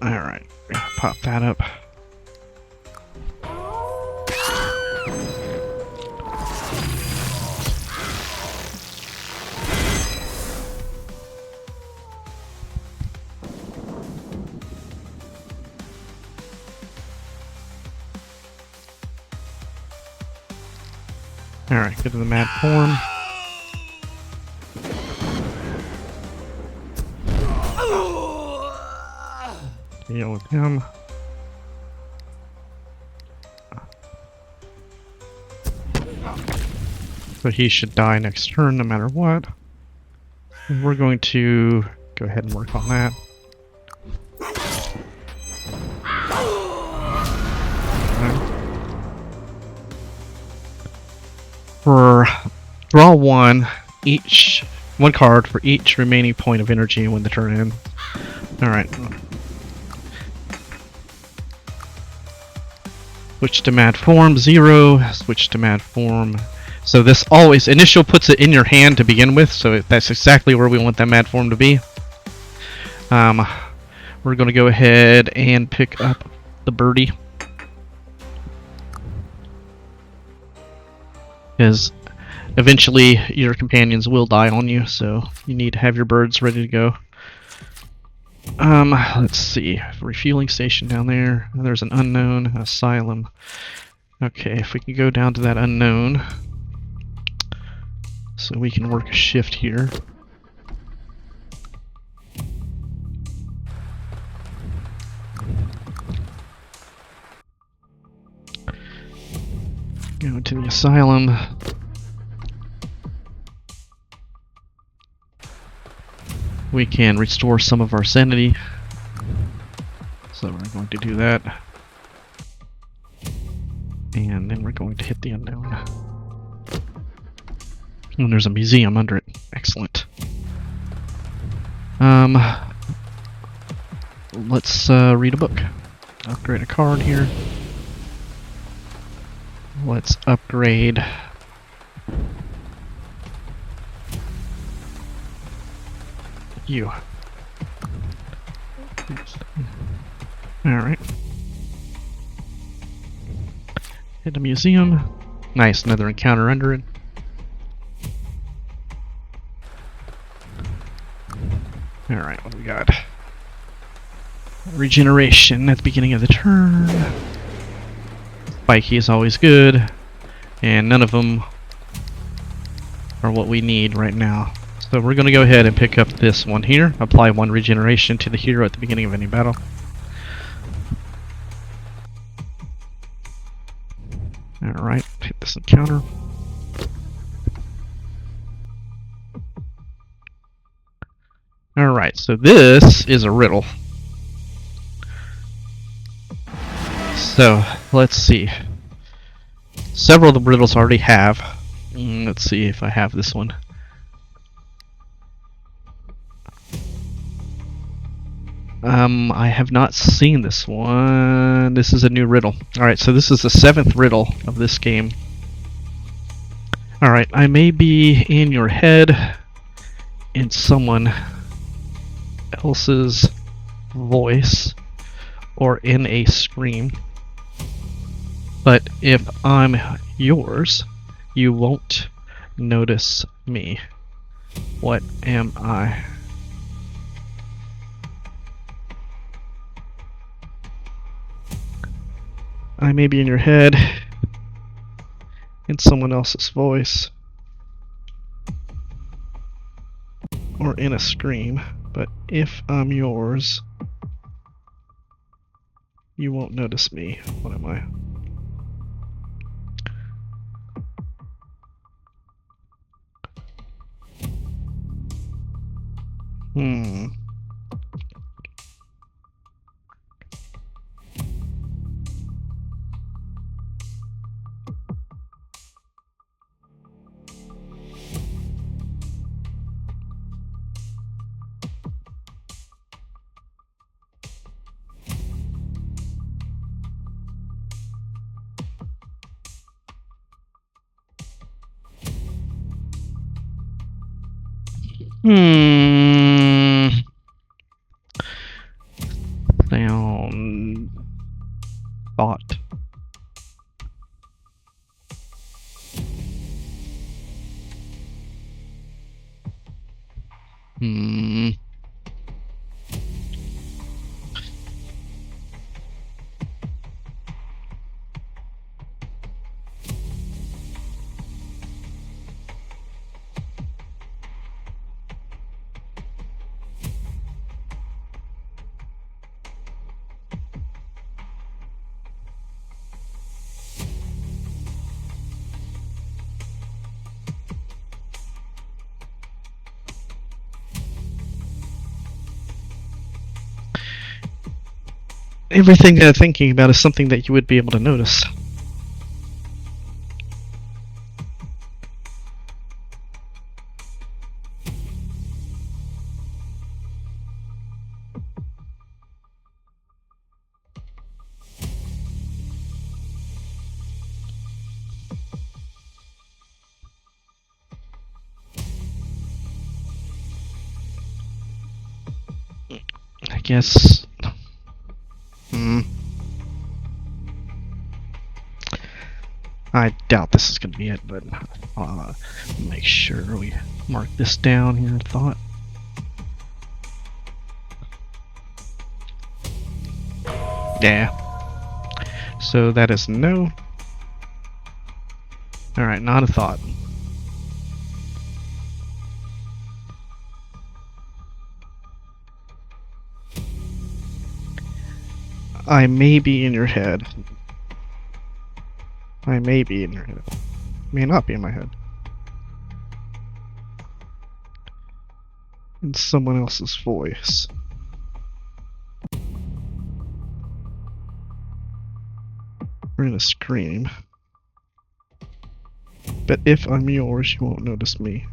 Alright, pop that up. Alright, go to the mad form. Deal with him. So he should die next turn no matter what. And we're going to go ahead and work on that. For draw one card for each remaining point of energy when the turn ends. Alright. Switch to mad form, 0. Switch to mad form. So this always, initial puts it in your hand to begin with, so that's exactly where we want that mad form to be. We're going to go ahead and pick up the birdie. Because eventually your companions will die on you, so you need to have your birds ready to go. Let's see. Refueling station down there. There's an unknown asylum. Okay, if we can go down to that unknown, so we can work a shift here. Go to the asylum. We can restore some of our sanity. So we're going to do that. And then we're going to hit the unknown. And there's a museum under it. Excellent. Let's read a book. Upgrade a card here. Let's upgrade you. Alright. Hit the museum. Nice, another encounter under it. Alright, what do we got? Regeneration at the beginning of the turn. Spiky is always good. And none of them are what we need right now. So we're going to go ahead and pick up this one here. Apply 1 regeneration to the hero at the beginning of any battle. Alright, hit this encounter. Alright, so this is a riddle. So, let's see. Several of the riddles I already have. Let's see if I have this one. I have not seen this one. This is a new riddle. Alright, so this is the 7th riddle of this game. Alright, I may be in your head in someone else's voice or in a scream. But if I'm yours, you won't notice me. What am I? I may be in your head, in someone else's voice, or in a scream, but if I'm yours, you won't notice me. What am I? Sound thought. Everything they're thinking about is something that you would be able to notice. I guess. I doubt this is going to be it, but make sure we mark this down here in thought. Yeah. So that is no. Alright, not a thought. I may be in your head. I may be in your head. May not be in my head. In someone else's voice. We're gonna scream. But if I'm yours, you won't notice me.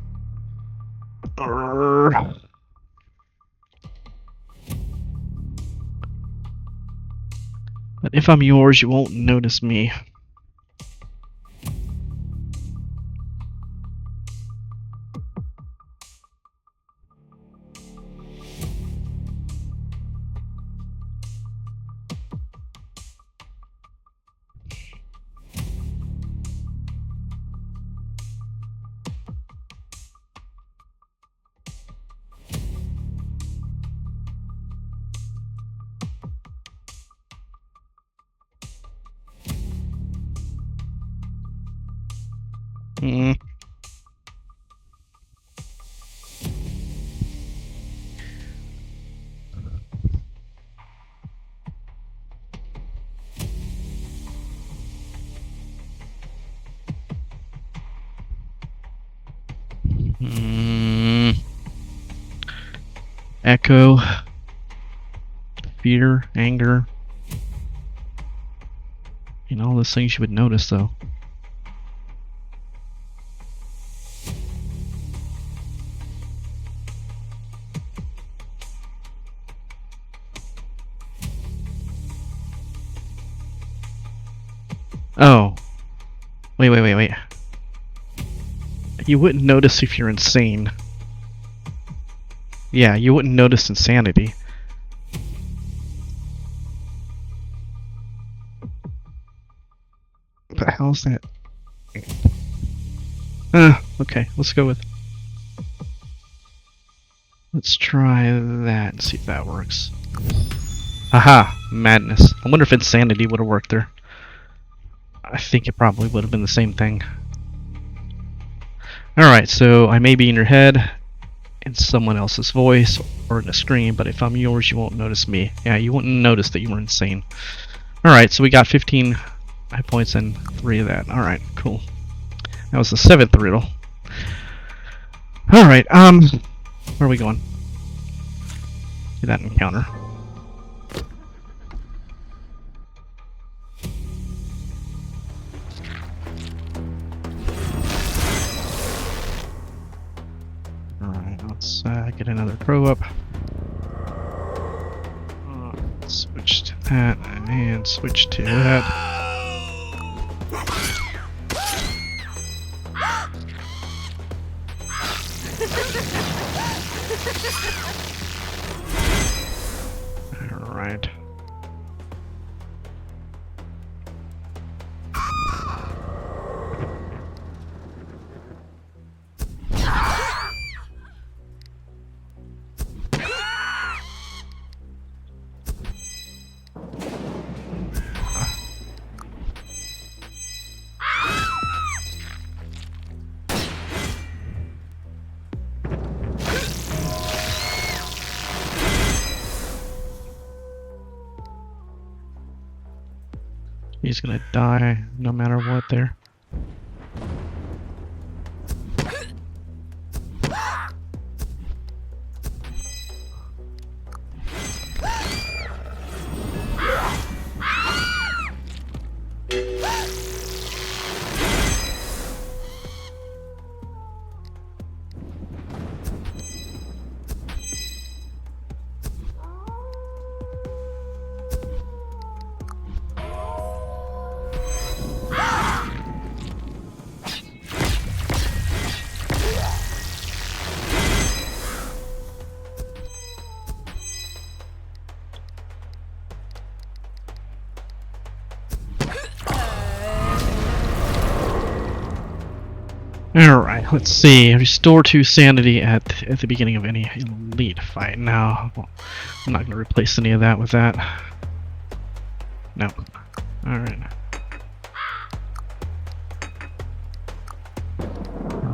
Arrgh. But if I'm yours, you won't notice me. Hmm. Echo. Fear, anger. You know, all those things you would notice, though. Oh. Wait. You wouldn't notice if you're insane. Yeah, you wouldn't notice insanity. But how's that? Okay, let's go with... Let's try that and see if that works. Aha! Madness. I wonder if insanity would have worked there. I think it probably would have been the same thing. Alright, so I may be in your head, in someone else's voice, or in a scream, but if I'm yours, you won't notice me. Yeah, you wouldn't notice that you were insane. Alright, so we got 15 hit points and 3 of that. Alright, cool. That was the 7th riddle. Alright, where are we going? Do that encounter. Alright, let's get another crow up. Switch to that, and switch to that. Alright. He's gonna die no matter what there. Alright, let's see. Restore 2 sanity at the beginning of any elite fight. Now, well, I'm not going to replace any of that with that. No. Alright.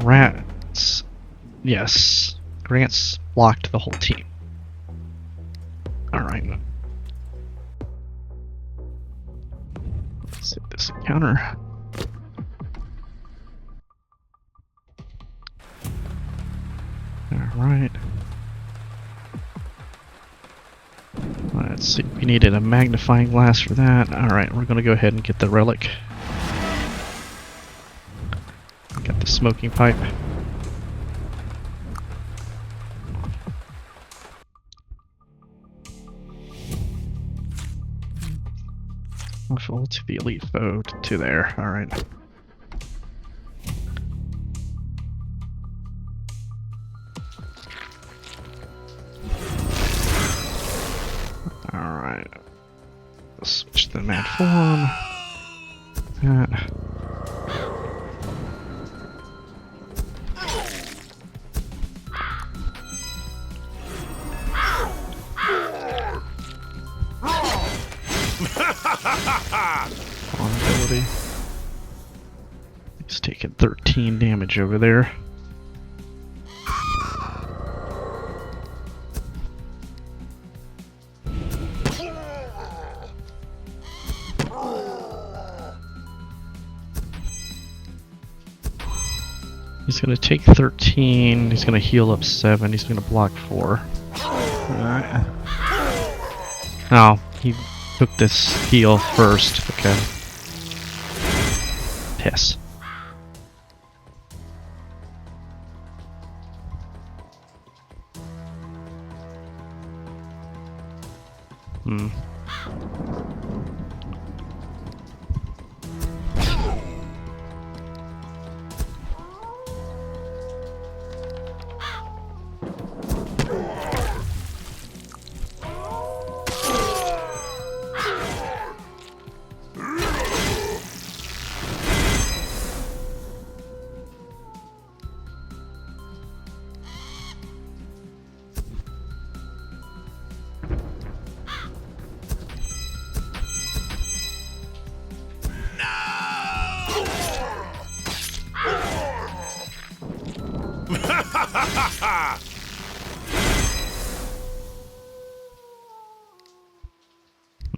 Rats. Yes. Grants blocked the whole team. Alright. Let's hit this encounter. Alright. Let's see, we needed a magnifying glass for that. Alright, we're gonna go ahead and get the relic. Got the smoking pipe. Full to the elite foe to there. Alright. Alright. Switch the mad form. That. Vulnerability. He's taking 13 damage over there. He's gonna take 13, he's gonna heal up 7, he's gonna block 4. Alright. Oh, he took this heal first. Okay. Piss. Hmm.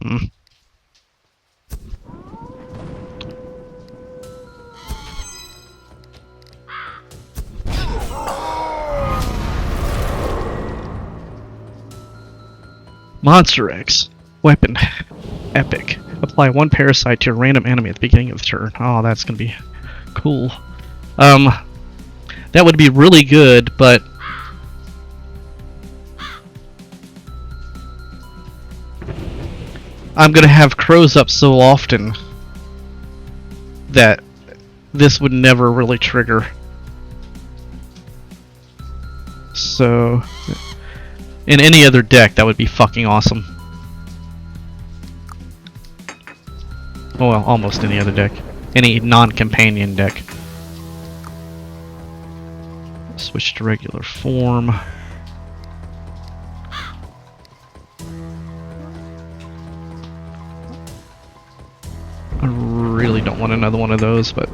Hmm. Monster X. Weapon. Epic. Apply 1 parasite to a random enemy at the beginning of the turn. Oh, that's gonna be cool. That would be really good, but I'm gonna have crows up so often that this would never really trigger. So, in any other deck, that would be fucking awesome. Oh, well, almost any other deck. Any non-companion deck. Switch to regular form. I really don't want another one of those, but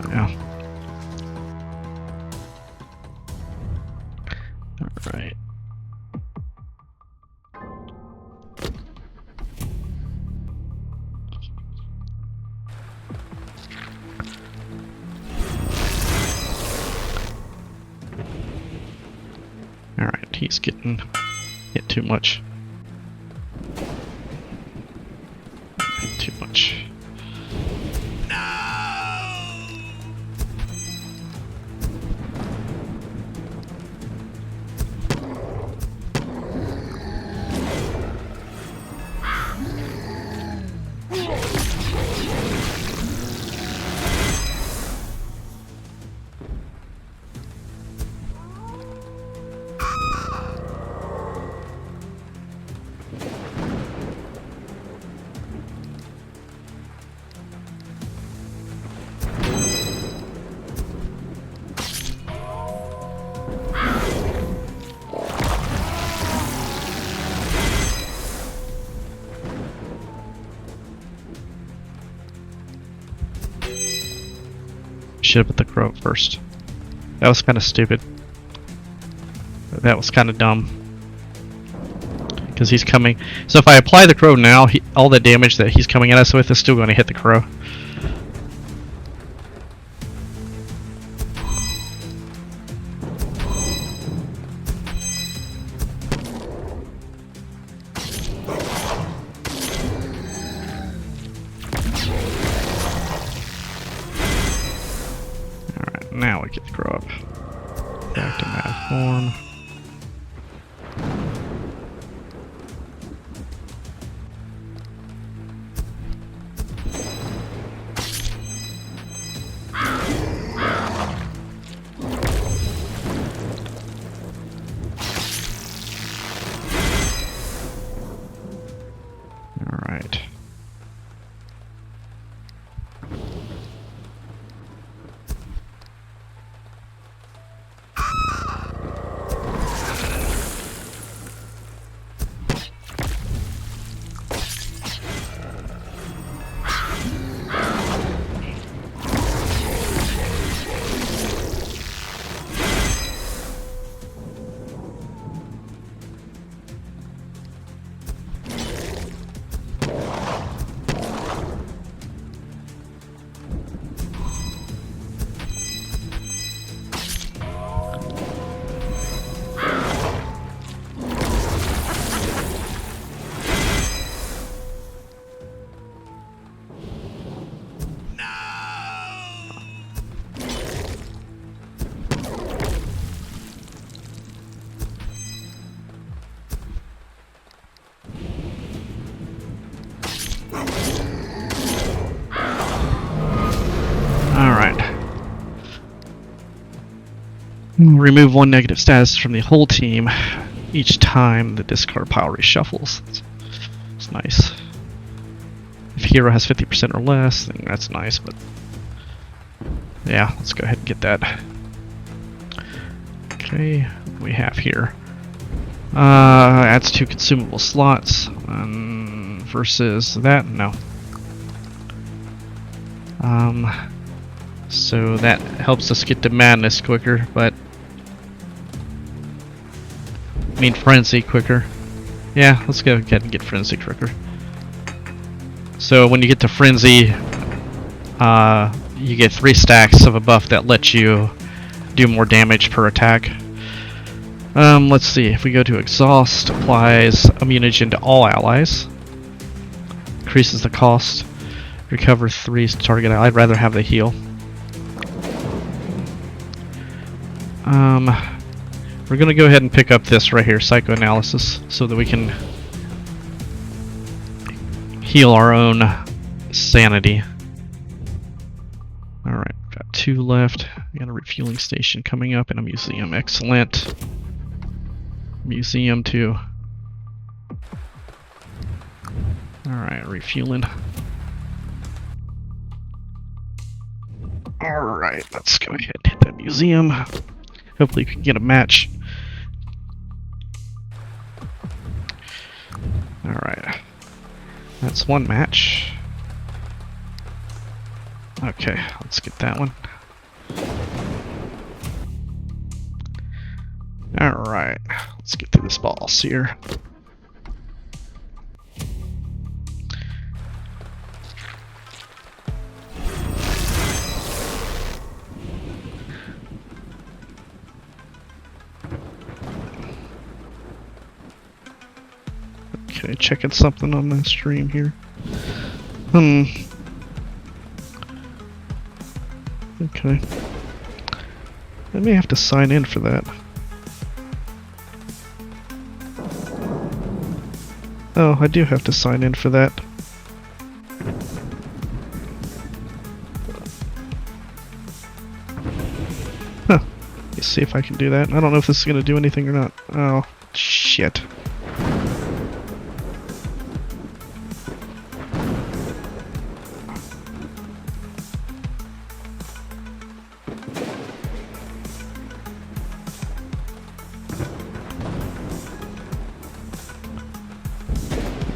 yeah. Alright. Alright, he's getting hit too much. Too much. Should have put the crow first. That was kind of stupid. That was kind of dumb. Because he's coming. So if I apply the crow now, all the damage that he's coming at us with is still going to hit the crow. Now we get to grow up. Back to mad form. Alright. Remove one negative status from the whole team each time the discard pile reshuffles. It's nice. If hero has 50% or less, then that's nice, but yeah, let's go ahead and get that. Okay, what do we have here? Adds 2 consumable slots versus that, no. So that helps us get to Madness quicker, but I mean Frenzy quicker. Yeah, let's go ahead and get Frenzy quicker. So when you get to Frenzy, you get 3 stacks of a buff that lets you do more damage per attack. Let's see, if we go to Exhaust, applies immunity to all allies. Increases the cost. Recover 3 target. I'd rather have the heal. We're gonna go ahead and pick up this right here, Psychoanalysis, so that we can heal our own sanity. Alright, got 2 left. We got a refueling station coming up and a museum. Excellent. Museum too. Alright, refueling. Alright, let's go ahead and hit that museum. Hopefully we can get a match. Alright. That's one match. Okay, let's get that one. Alright, let's get through this boss here. Okay, checking something on the stream here. Okay. I may have to sign in for that. Oh, I do have to sign in for that. Huh. Let's see if I can do that. I don't know if this is going to do anything or not. Oh, shit.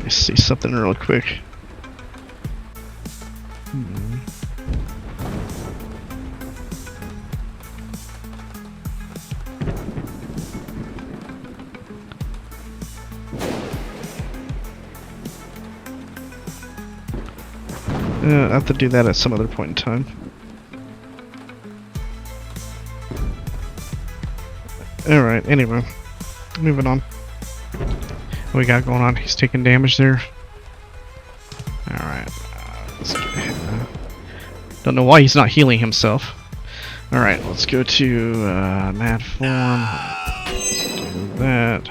See something real quick. I have to do that at some other point in time. Alright, anyway. Moving on. What we got going on? He's taking damage there. Alright. Don't know why he's not healing himself. Alright, let's go to mad form. Let's do that.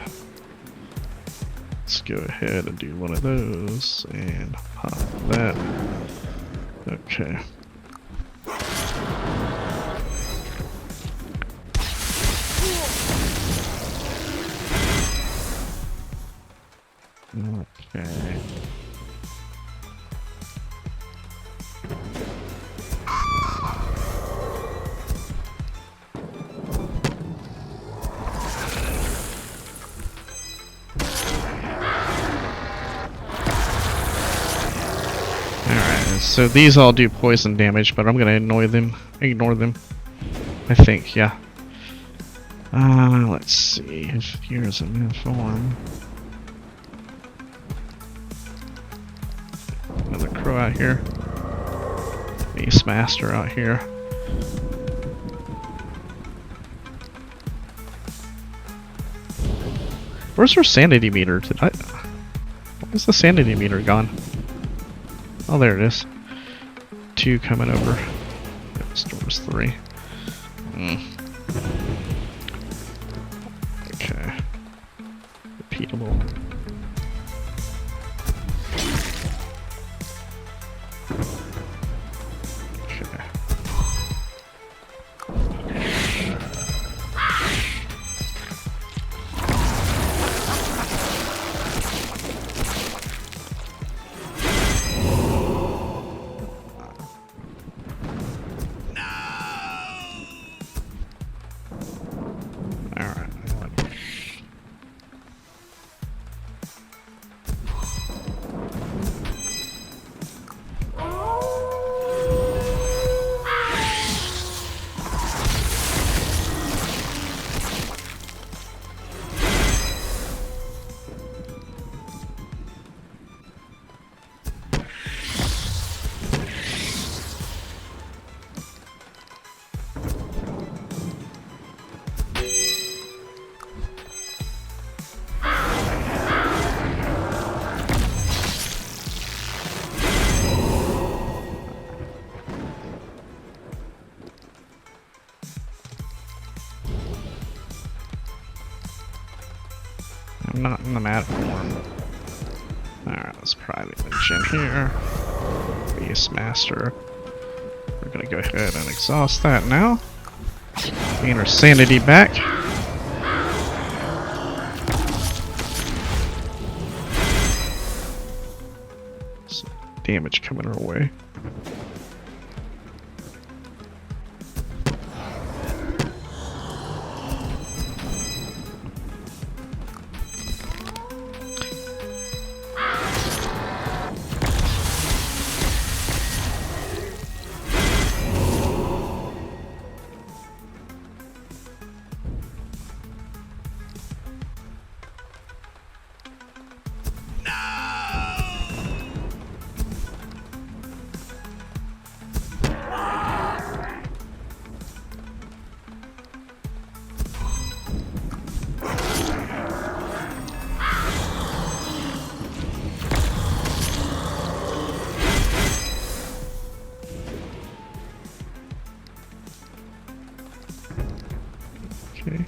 Let's go ahead and do one of those and pop that. Okay. Okay. So these all do poison damage, but I'm gonna ignore them. I think, yeah. Let's see. Here's a new form. Another crow out here. Beast Master out here. Where's our sanity meter? Where's the sanity meter gone? Oh, there it is. 2 coming over. Stores 3. Okay. Repeatable. Okay. I'm not in the mad form. Alright, let's private engine here. Beast Master. We're gonna go ahead and exhaust that now. Gain our sanity back. Some damage coming our way. Okay.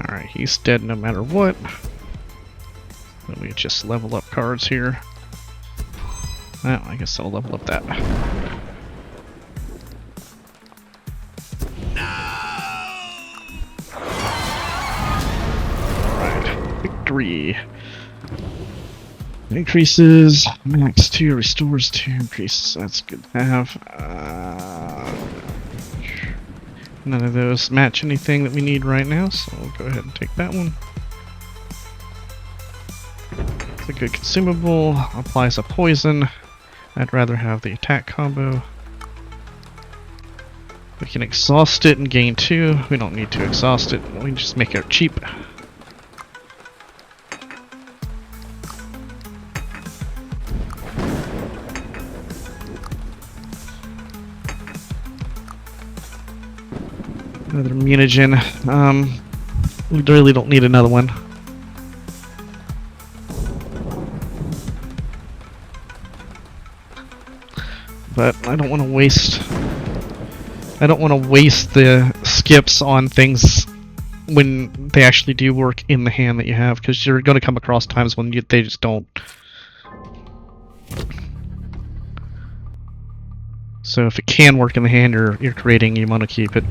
Alright, he's dead no matter what. Let me just level up cards here. Well, I guess I'll level up that. Alright, victory. Increases, max 2, restores 2, increases, that's good to have. None of those match anything that we need right now, so we'll go ahead and take that one. It's a good consumable, applies a poison. I'd rather have the attack combo. We can exhaust it and gain 2. We don't need to exhaust it, we can just make it cheap. Another mutagen. We really don't need another one. But I don't want to waste. I don't want to waste the skips on things when they actually do work in the hand that you have, because you're going to come across times when they just don't. So if it can work in the hand you're creating, you want to keep it.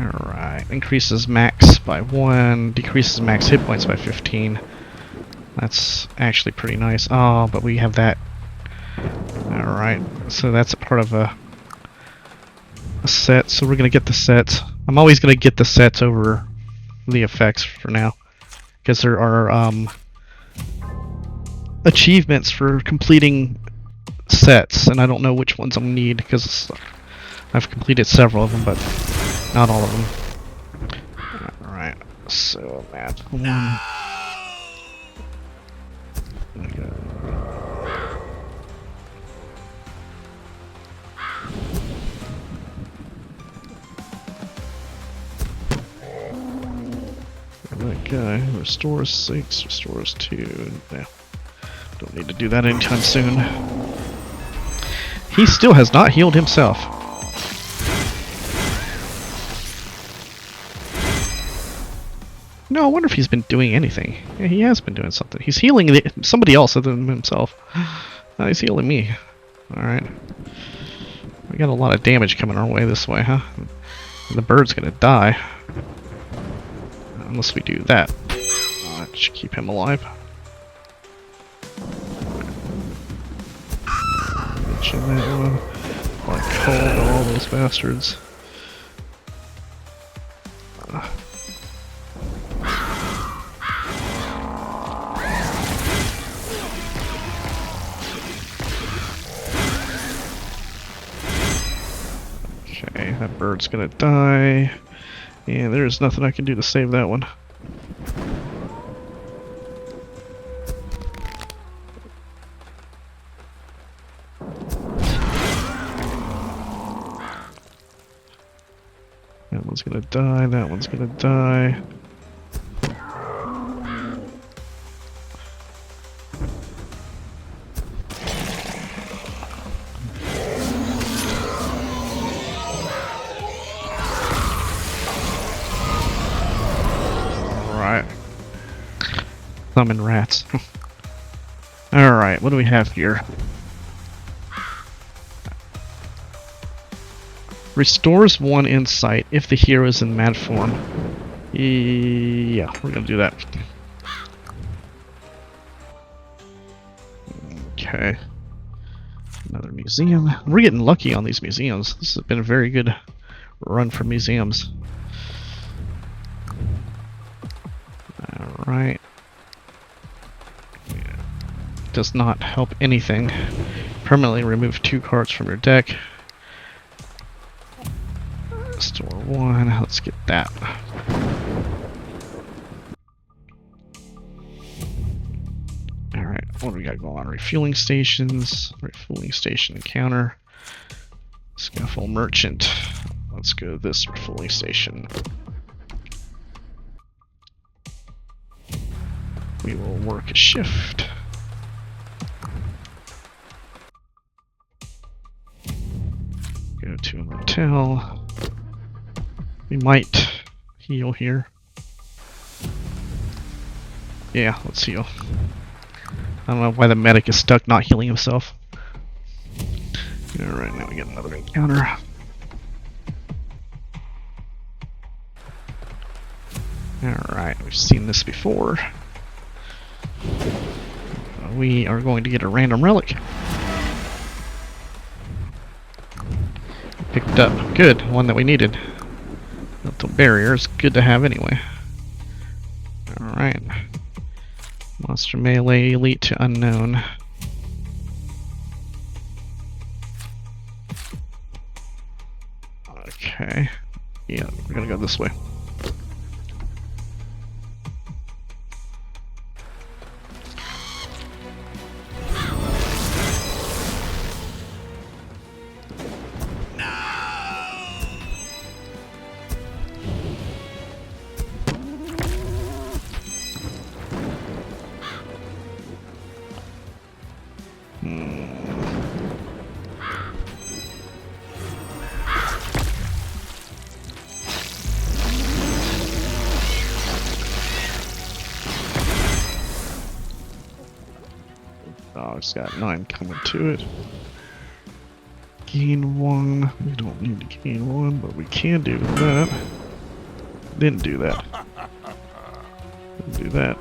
Alright, increases max by 1, decreases max hit points by 15. That's actually pretty nice. Oh, but we have that. Alright, so that's a part of a set, so we're going to get the sets. I'm always going to get the sets over the effects for now, because there are achievements for completing sets, and I don't know which ones I'll need, because I've completed several of them, but not all of them. Alright, so map 1. That guy restores 6, restores 2. Yeah. Don't need to do that anytime soon. He still has not healed himself. No, I wonder if he's been doing anything. Yeah, he has been doing something. He's healing somebody else other than himself. No, he's healing me. Alright. We got a lot of damage coming our way this way, huh? And the bird's gonna die. Unless we do that. That should keep him alive. Mention that one. Like cold to all those bastards. Okay, that bird's gonna die. And there's nothing I can do to save that one. That one's gonna die, that one's gonna die. Alright. Summon rats. Alright, what do we have here? Restores 1 insight if the hero is in mad form. Yeah, we're gonna do that. Okay. Another museum. We're getting lucky on these museums. This has been a very good run for museums. Alright. Yeah. Does not help anything. Permanently remove 2 cards from your deck. Store 1, let's get that. Alright, what do we got going on? Refueling stations, refueling station encounter, Scuffle Merchant. Let's go to this refueling station. We will work a shift. Go to a motel. We might heal here. Yeah, let's heal. I don't know why the medic is stuck not healing himself. Alright, now we get another encounter. Alright, we've seen this before. We are going to get a random relic. Picked up. Good, one that we needed. Mental barrier is good to have anyway. Alright. Monster melee, elite to unknown. Okay. Yeah, we're gonna go this way. Dog's got 9 coming to it. Gain 1. We don't need to gain 1, but we can do that. Didn't do that. Didn't do that.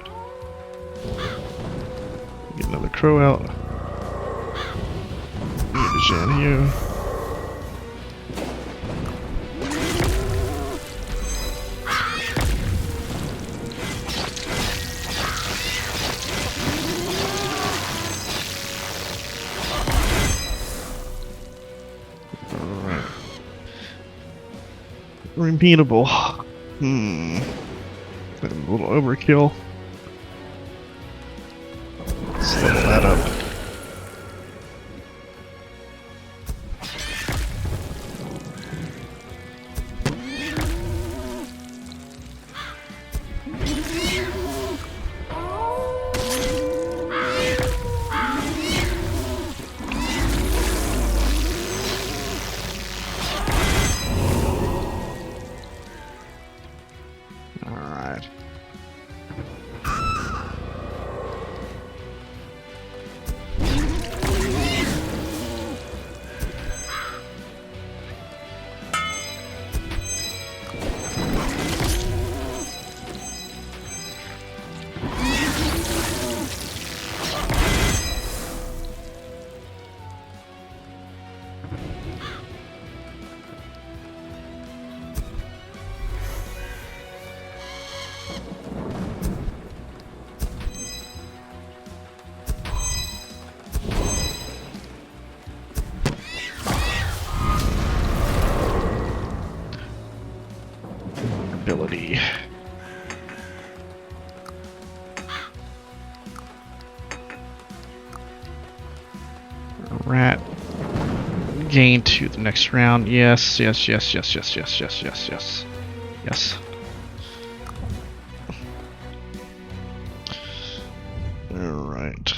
Get another crow out. Get a Jan here. Repeatable. A little overkill. Let's level that up. Ability. Rat. Gain 2 the next round. Yes, yes, yes, yes, yes, yes, yes, yes, yes. Yes. Alright.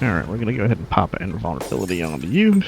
Alright, we're gonna go ahead and pop an invulnerability onto you.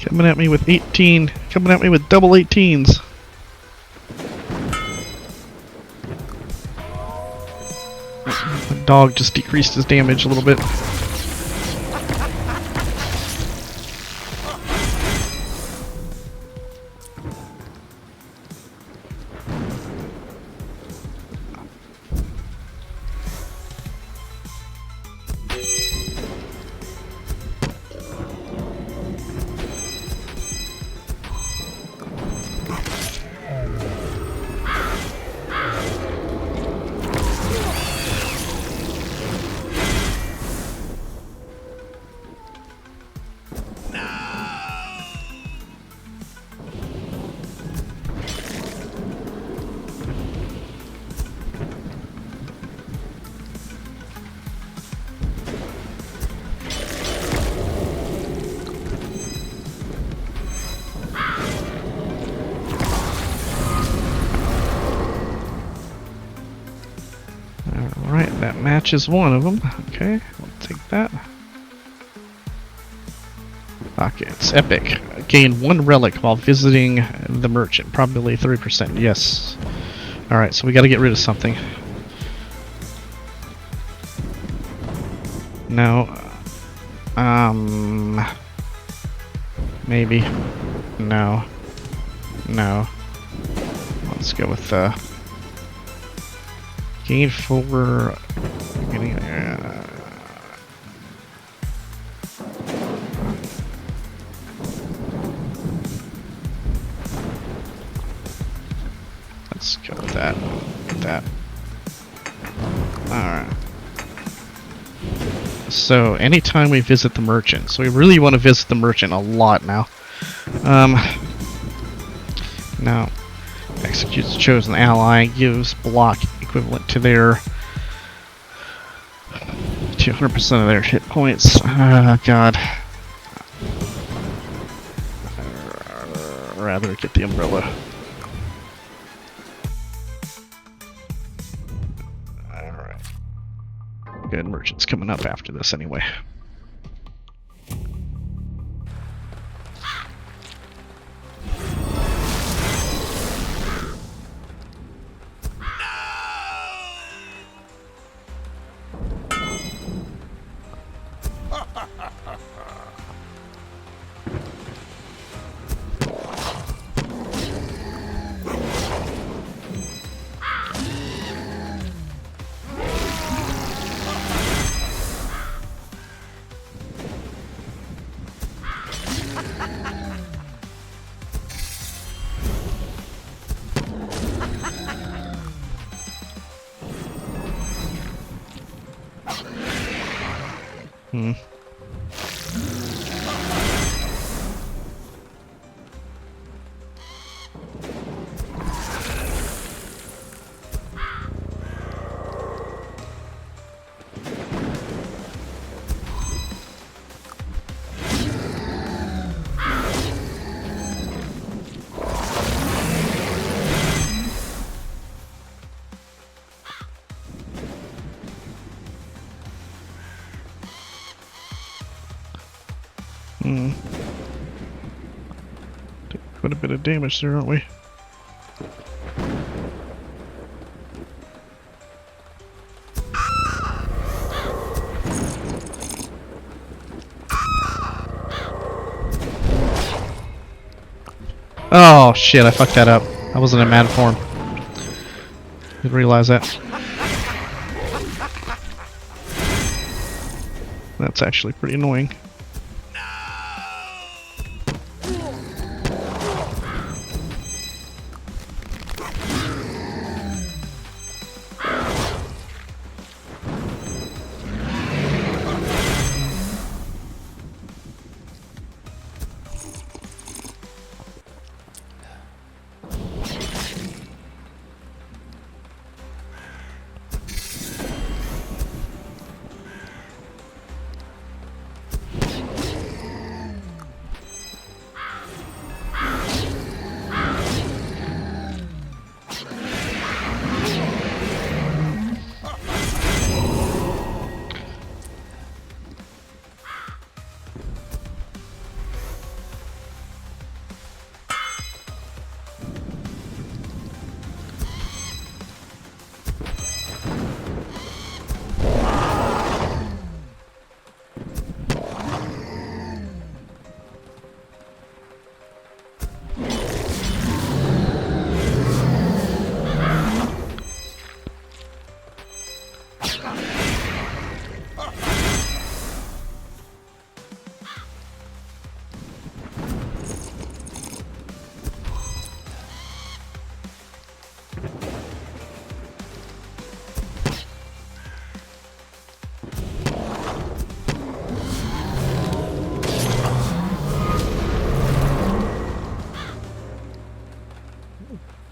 Coming at me with 18. Coming at me with double 18s. The dog just decreased his damage a little bit. That matches one of them. Okay, we'll take that. Pockets. Epic. Gain 1 relic while visiting the merchant. Probably 3%. Yes. Alright, so we gotta get rid of something. No. Maybe. No. No. Let's go with gain 4. Getting let's go with that. That. Alright. So anytime we visit the merchant, so we really want to visit the merchant a lot now. Now executes chosen ally, gives block equivalent to their 200% of their hit points. God. I'd rather get the umbrella. Alright. Good, merchant's coming up after this anyway. Hmm. Quite a bit of damage there, aren't we? Oh shit, I fucked that up. I wasn't in mad form. Didn't realize that. That's actually pretty annoying.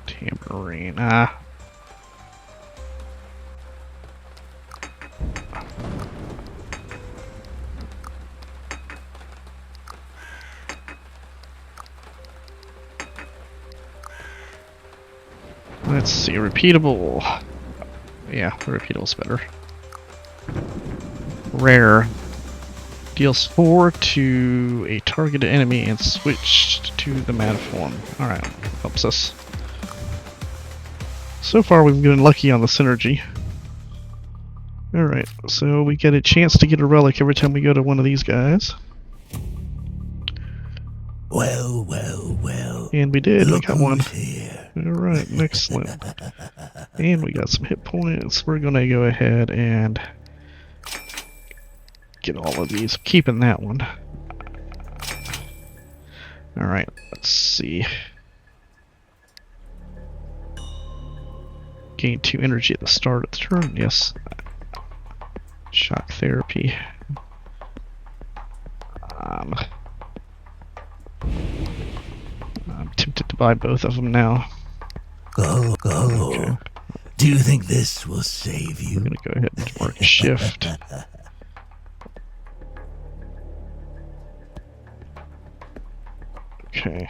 Tambourine. Let's see, repeatable. Yeah, the repeatable's better. Rare. Deals 4 to a targeted enemy and switched to the mad form. Alright, helps us. So far we've been lucky on the synergy. Alright, so we get a chance to get a relic every time we go to one of these guys. Well, well, well. And we did, Look we got one. who's here. Alright, excellent. And we got some hit points. We're gonna go ahead and get all of these. Keeping that one. Alright, let's see. Gain 2 energy at the start of the turn, yes. Shock therapy. I'm tempted to buy both of them now. Go, go. Okay. Do you think this will save I'm you? gonna go ahead and mark shift. Okay.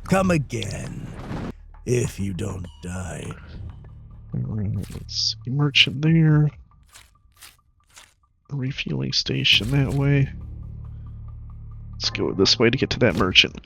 Come again, if you don't die. Alright, let's see. Merchant there. Refueling station that way. Let's go this way to get to that merchant.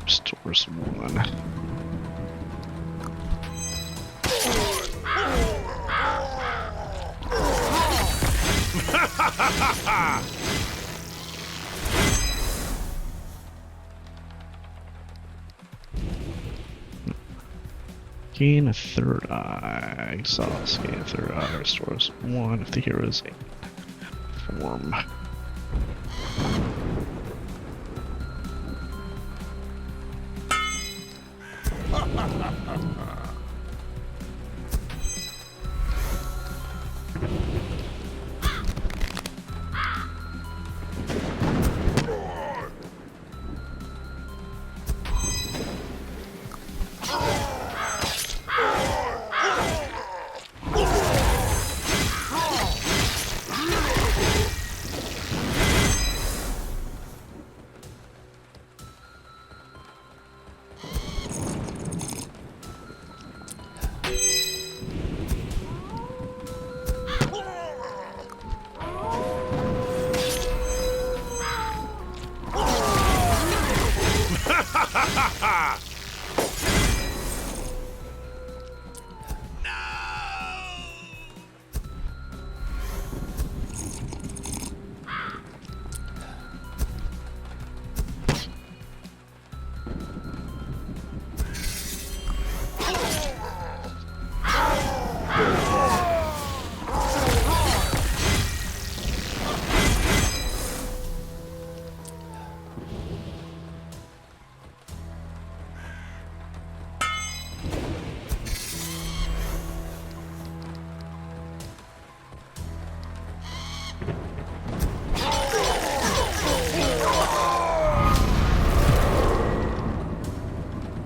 Stores 1. Gain a third eye. Exhaust. Gain a third eye. Restores 1 if the hero is in form.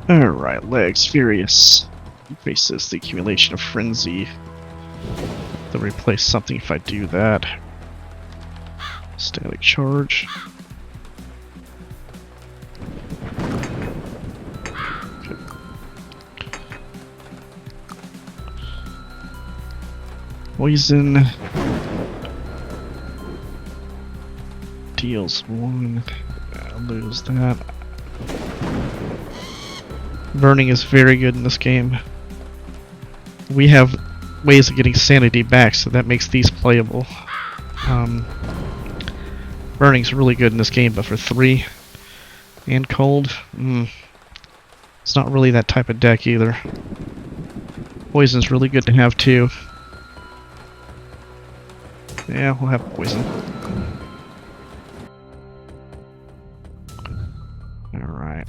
Alright, legs, furious. Faces the accumulation of frenzy. They'll replace something if I do that. Static charge. Okay. Poison. Deals 1. I'll lose that. Burning is very good in this game. We have ways of getting sanity back, so that makes these playable. Burning's really good in this game, but for 3 and cold, it's not really that type of deck either. Poison's really good to have too. Yeah, we'll have poison. Alright.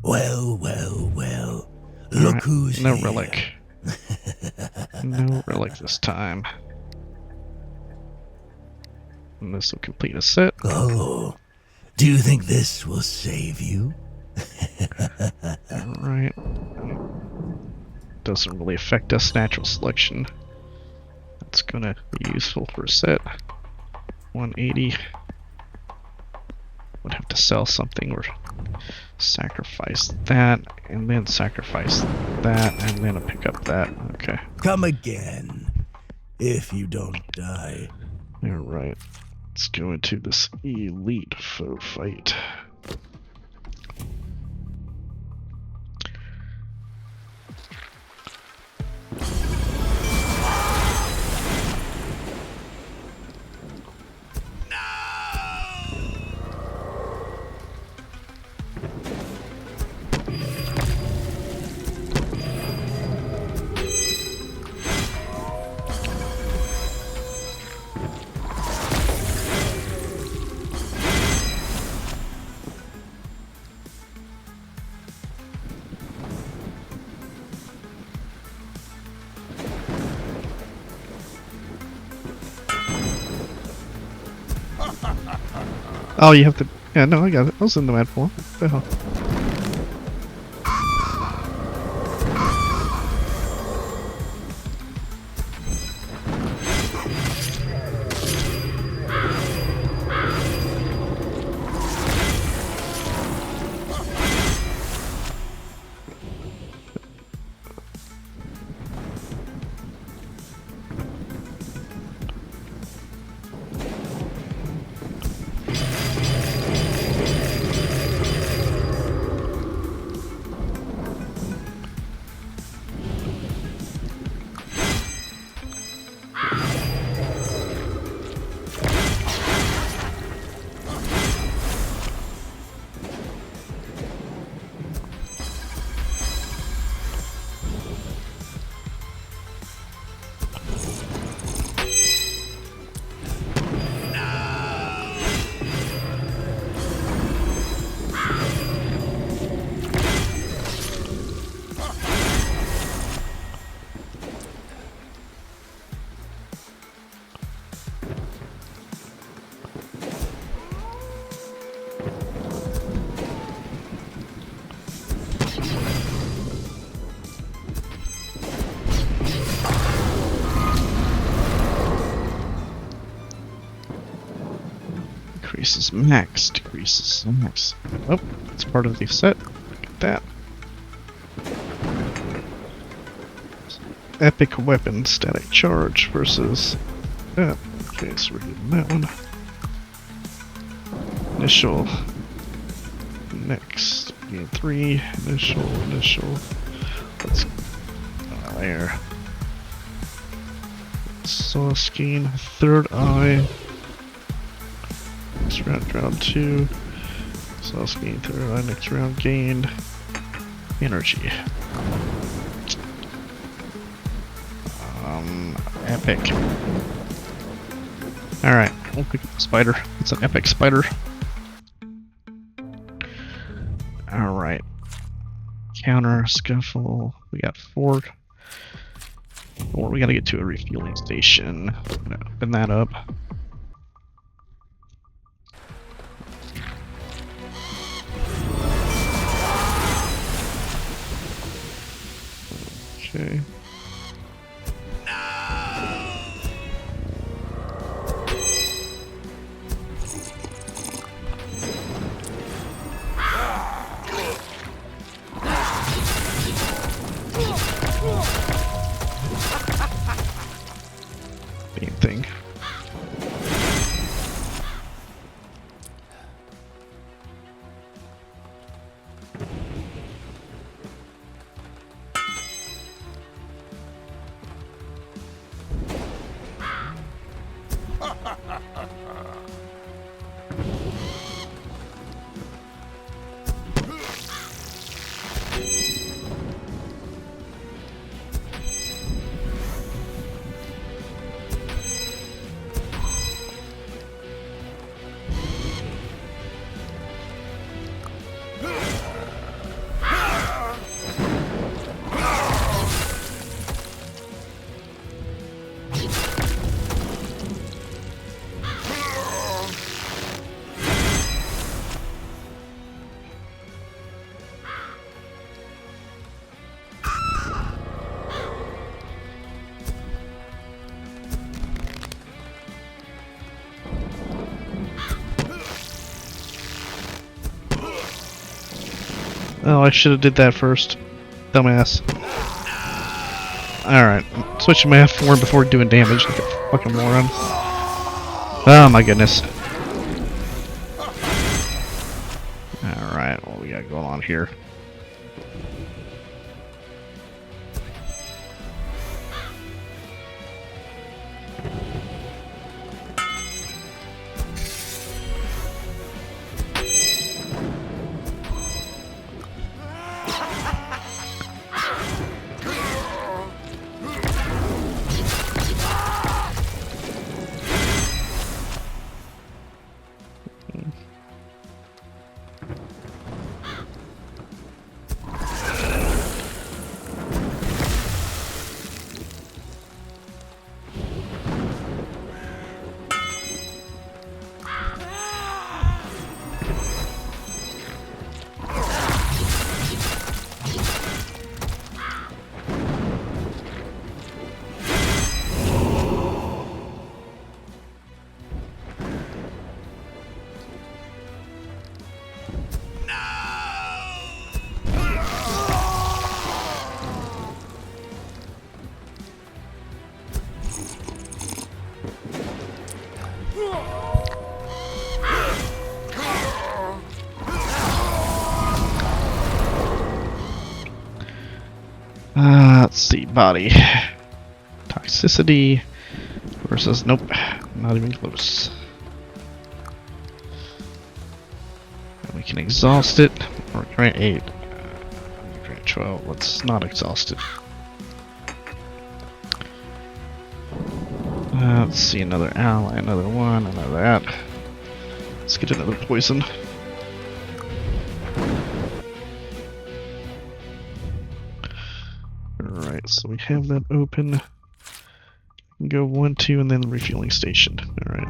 Well, well, well. Look Right. who's No here. relic. No relic this time. And this will complete a set. Oh, do you think this will save you? Alright. Doesn't really affect us. Natural selection. That's gonna be useful for a set. 180. Would have to sell something or sacrifice that, and then sacrifice that, and then I'll pick up that. Okay. Come again, if you don't die. Alright. Let's go into this elite foe fight. Oh, you have to... Yeah, no, I got it. I was in the mad form. What the hell? Increases max, decreases max. Oh, it's part of the set. Look at that. Epic weapon, static charge versus that. Okay, so we're getting that one. Initial. Next. Gain 3. Initial. Let's there. Saw skein. Third eye. Next round 2. Saw skein. Third eye. Next round gained. Energy. Epic. Alright, we'll pick up the spider. It's an epic spider. Alright. Counter, scuffle. We got 4. Or we gotta get to a refueling station. I'm gonna open that up. Okay. Main thing. Oh, I should have did that first. Dumbass. Alright, switching my F4 before doing damage like a fucking moron. Oh my goodness. Alright, what we got going on here? Let's see, body. Toxicity versus, nope, not even close. And we can exhaust it, or grant 8. Grant 12, let's not exhaust it. Let's see, another ally, another one, another that. Let's get another poison. Alright, so we have that open. Go 1, 2, and then the refueling station. Alright.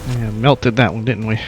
Yeah, melted that one, didn't we?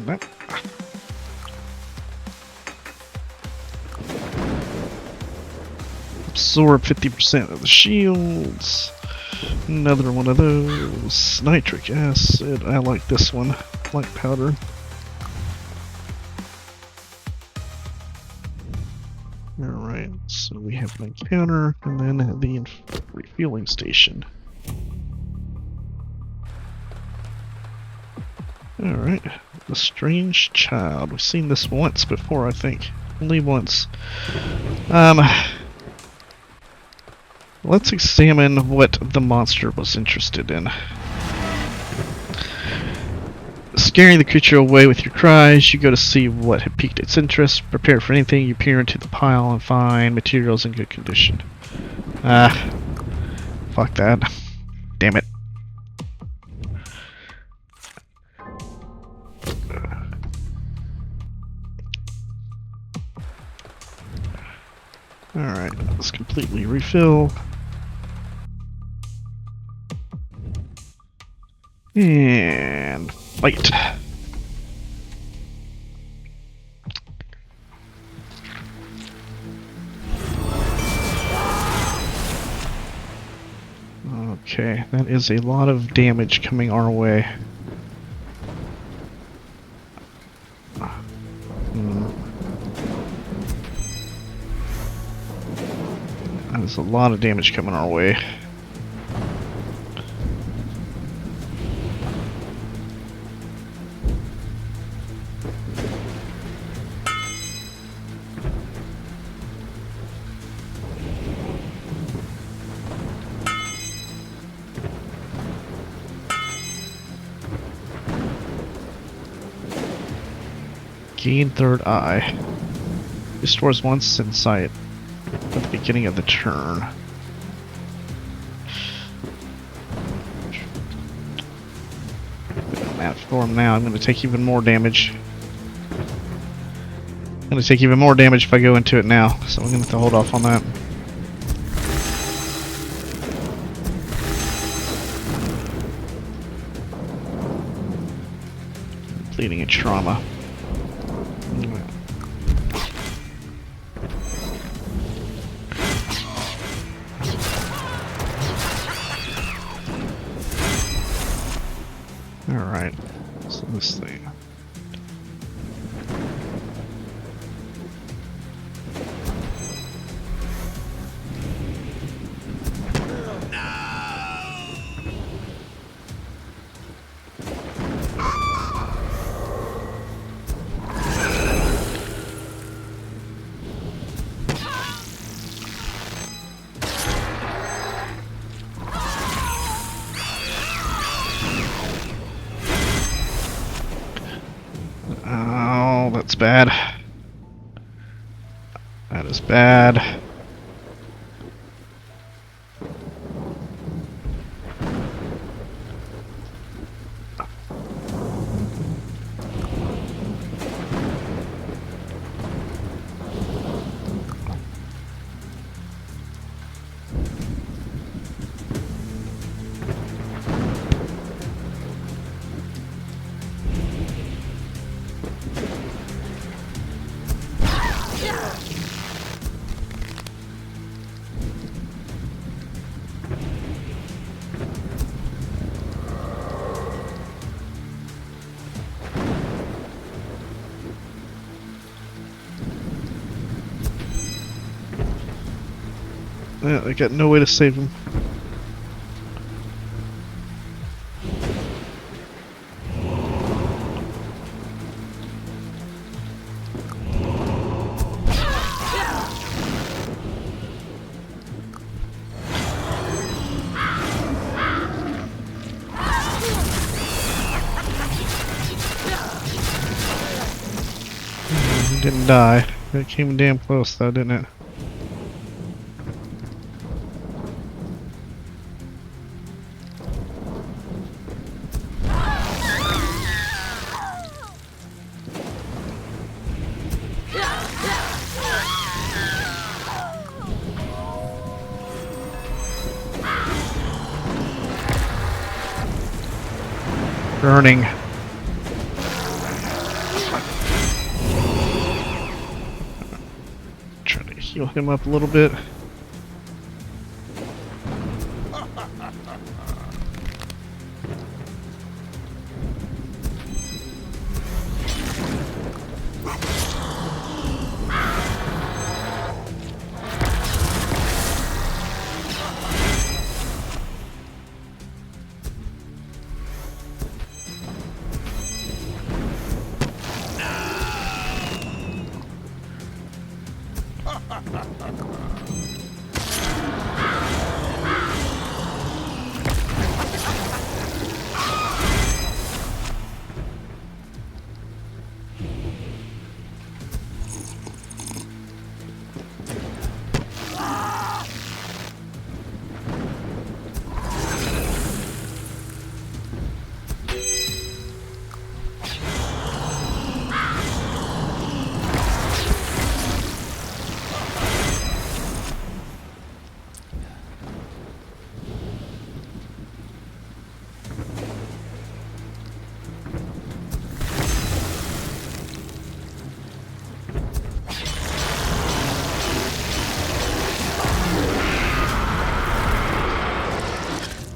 Nope. Absorb 50% of the shields. Another one of those. Nitric acid. I like this one. Light powder. Alright, so we have an encounter and then the refueling station. Alright, the strange child. We've seen this once before, I think. Only once. Let's examine what the monster was interested in. Scaring the creature away with your cries, you go to see what had piqued its interest. Prepare for anything, you peer into the pile and find materials in good condition. Fuck that. Damn it. Alright, let's completely refill. And fight. Okay, that is a lot of damage coming our way. There's a lot of damage coming our way. Gain third eye. Restores once in sight at the beginning of the turn. I'm at form now. I'm going to take even more damage. I'm going to take even more damage if I go into it now, so I'm going to have to hold off on that. Bleeding and trauma. Alright, so this thing. Oh, that's bad. That is bad. Yeah, I got no way to save him. He didn't die. It came damn close though, didn't it? Burning. heal him up a little bit.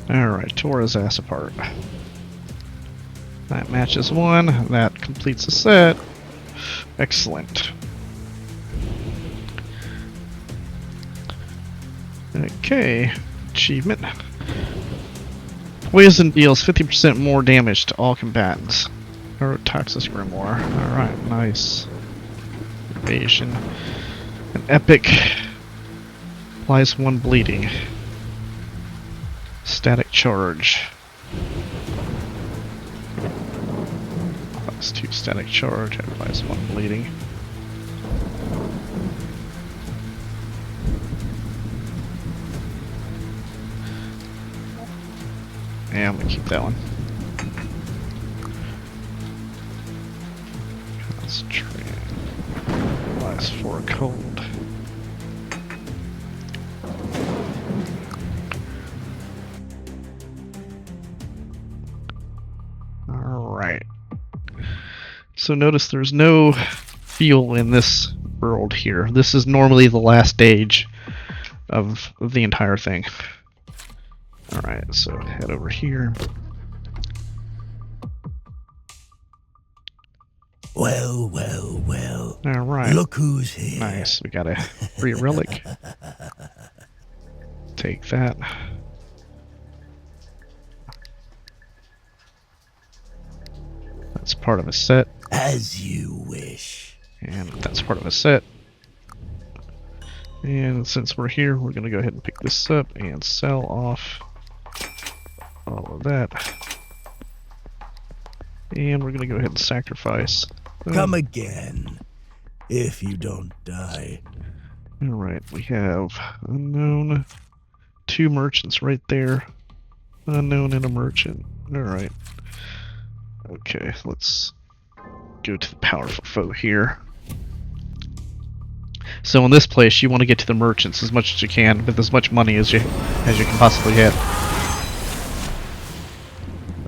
Alright, tore his ass apart. That matches one. That completes the set. Excellent. Okay, achievement. Poison deals 50% more damage to all combatants. Neurotoxis Grimoire. Alright, nice. Evasion. An epic. Applies 1 bleeding. Static charge. Plus 2 static charge. Applies 1 bleeding. Yeah, I'm gonna keep that one. Concentrate. Applies 4 cold. Alright. So notice there's no fuel in this world here. This is normally the last stage of the entire thing. Alright, so head over here. Well, well, well. Alright. Look who's here. Nice, we got a free relic. Take that. That's part of a set. As you wish. And that's part of a set. And since we're here, we're going to go ahead and pick this up and sell off all of that. And we're going to go ahead and sacrifice. Come again, if you don't die. Alright, we have unknown, 2 merchants right there. Unknown and a merchant. Alright. Okay, let's go to the powerful foe here. So in this place, you want to get to the merchants as much as you can, with as much money as you can possibly get.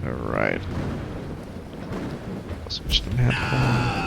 Alright. Switch the map.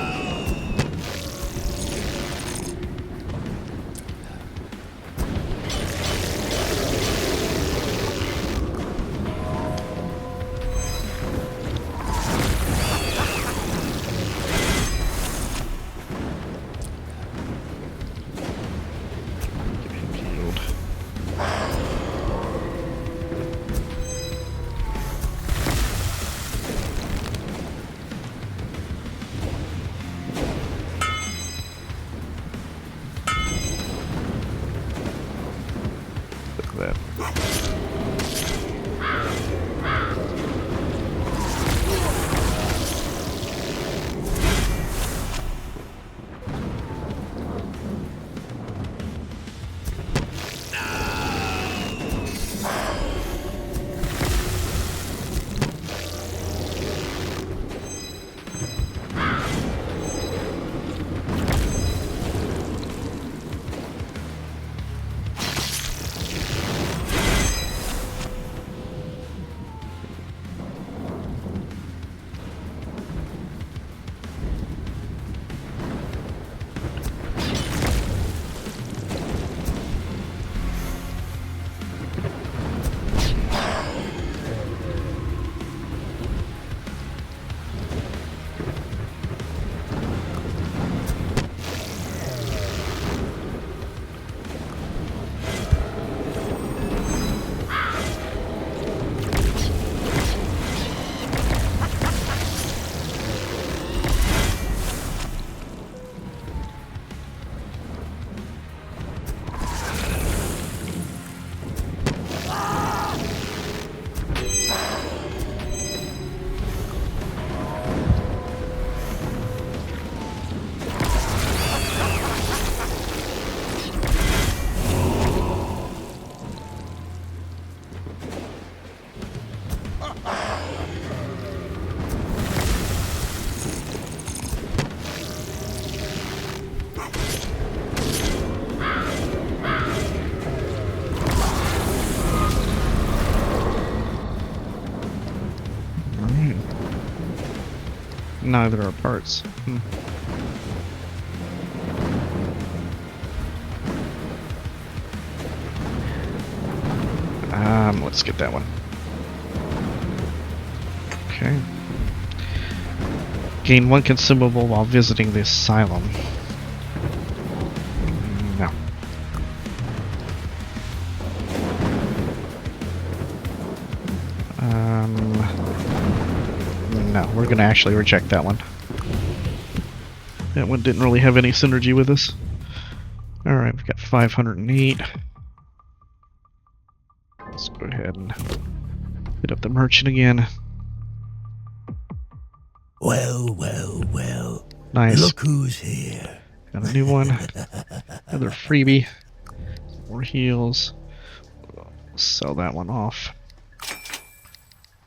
Neither are parts. Let's get that one. Okay. Gain 1 consumable while visiting the asylum. No. No, we're gonna actually reject that one. That one didn't really have any synergy with us. Alright, we've got 508. Let's go ahead and hit up the merchant again. Well, well, well. Nice. Look who's here. Got a new one. Another freebie. More heals. Sell that one off.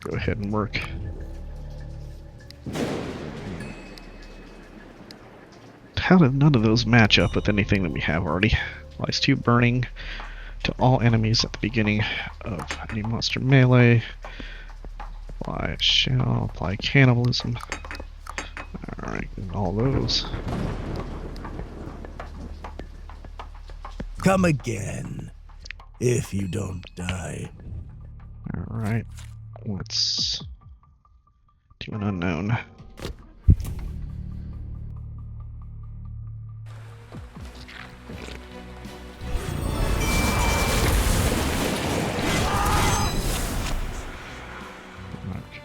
Go ahead and work. How did none of those match up with anything that we have already? Applies 2 burning to all enemies at the beginning of any monster melee. Apply shell, apply cannibalism. Alright, all those. Come again, if you don't die. Alright, let's do an unknown.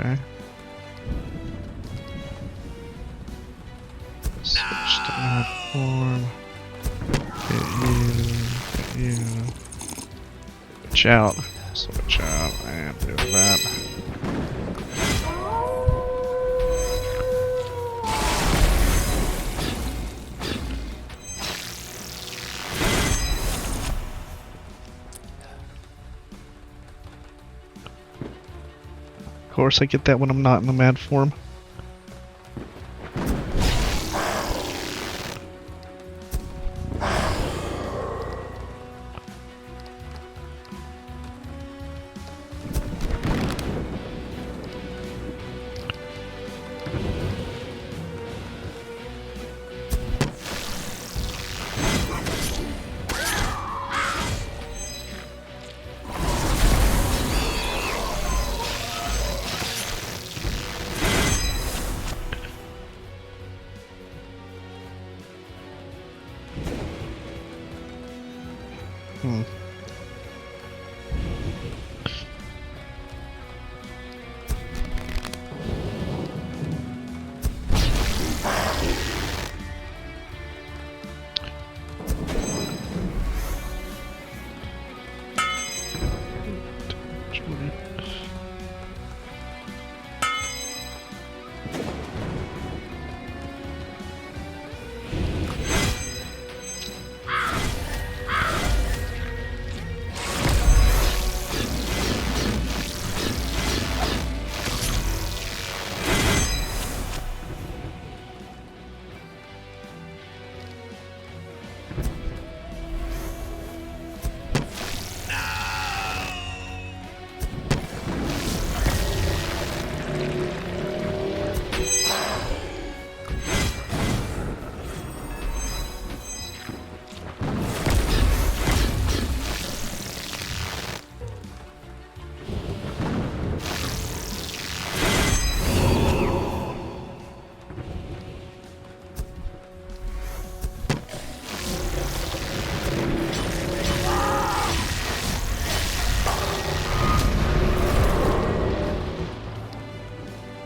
Okay. Switch to that form. Hit you. Switch out. Switch out. And do that. Of course, I get that when I'm not in the mad form.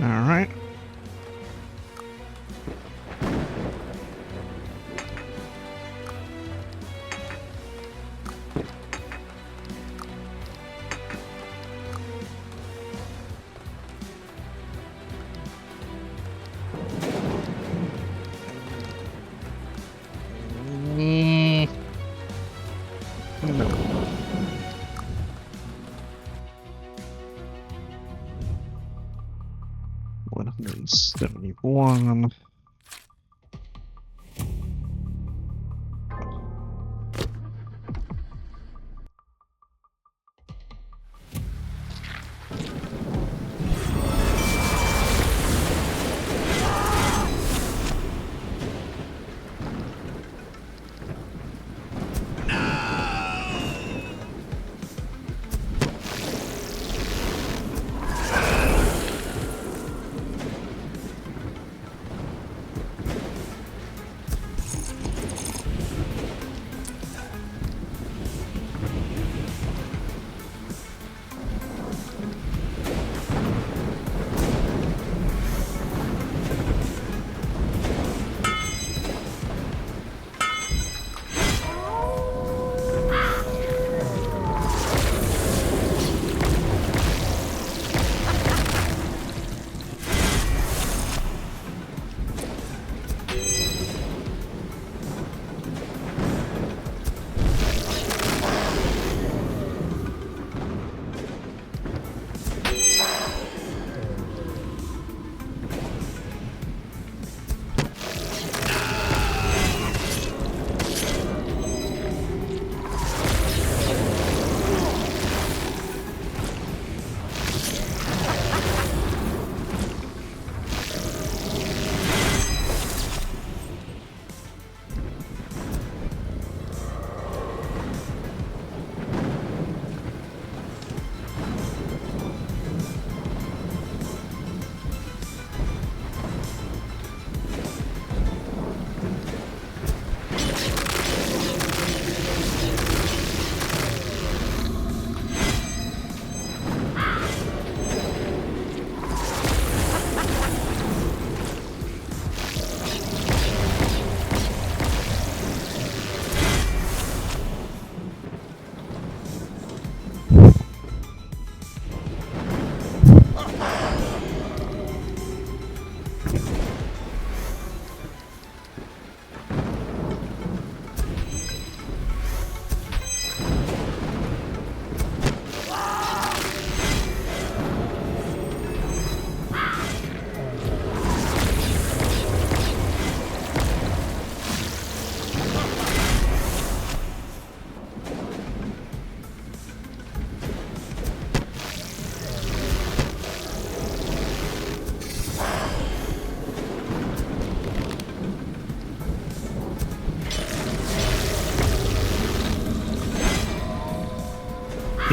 Alright. No. 171.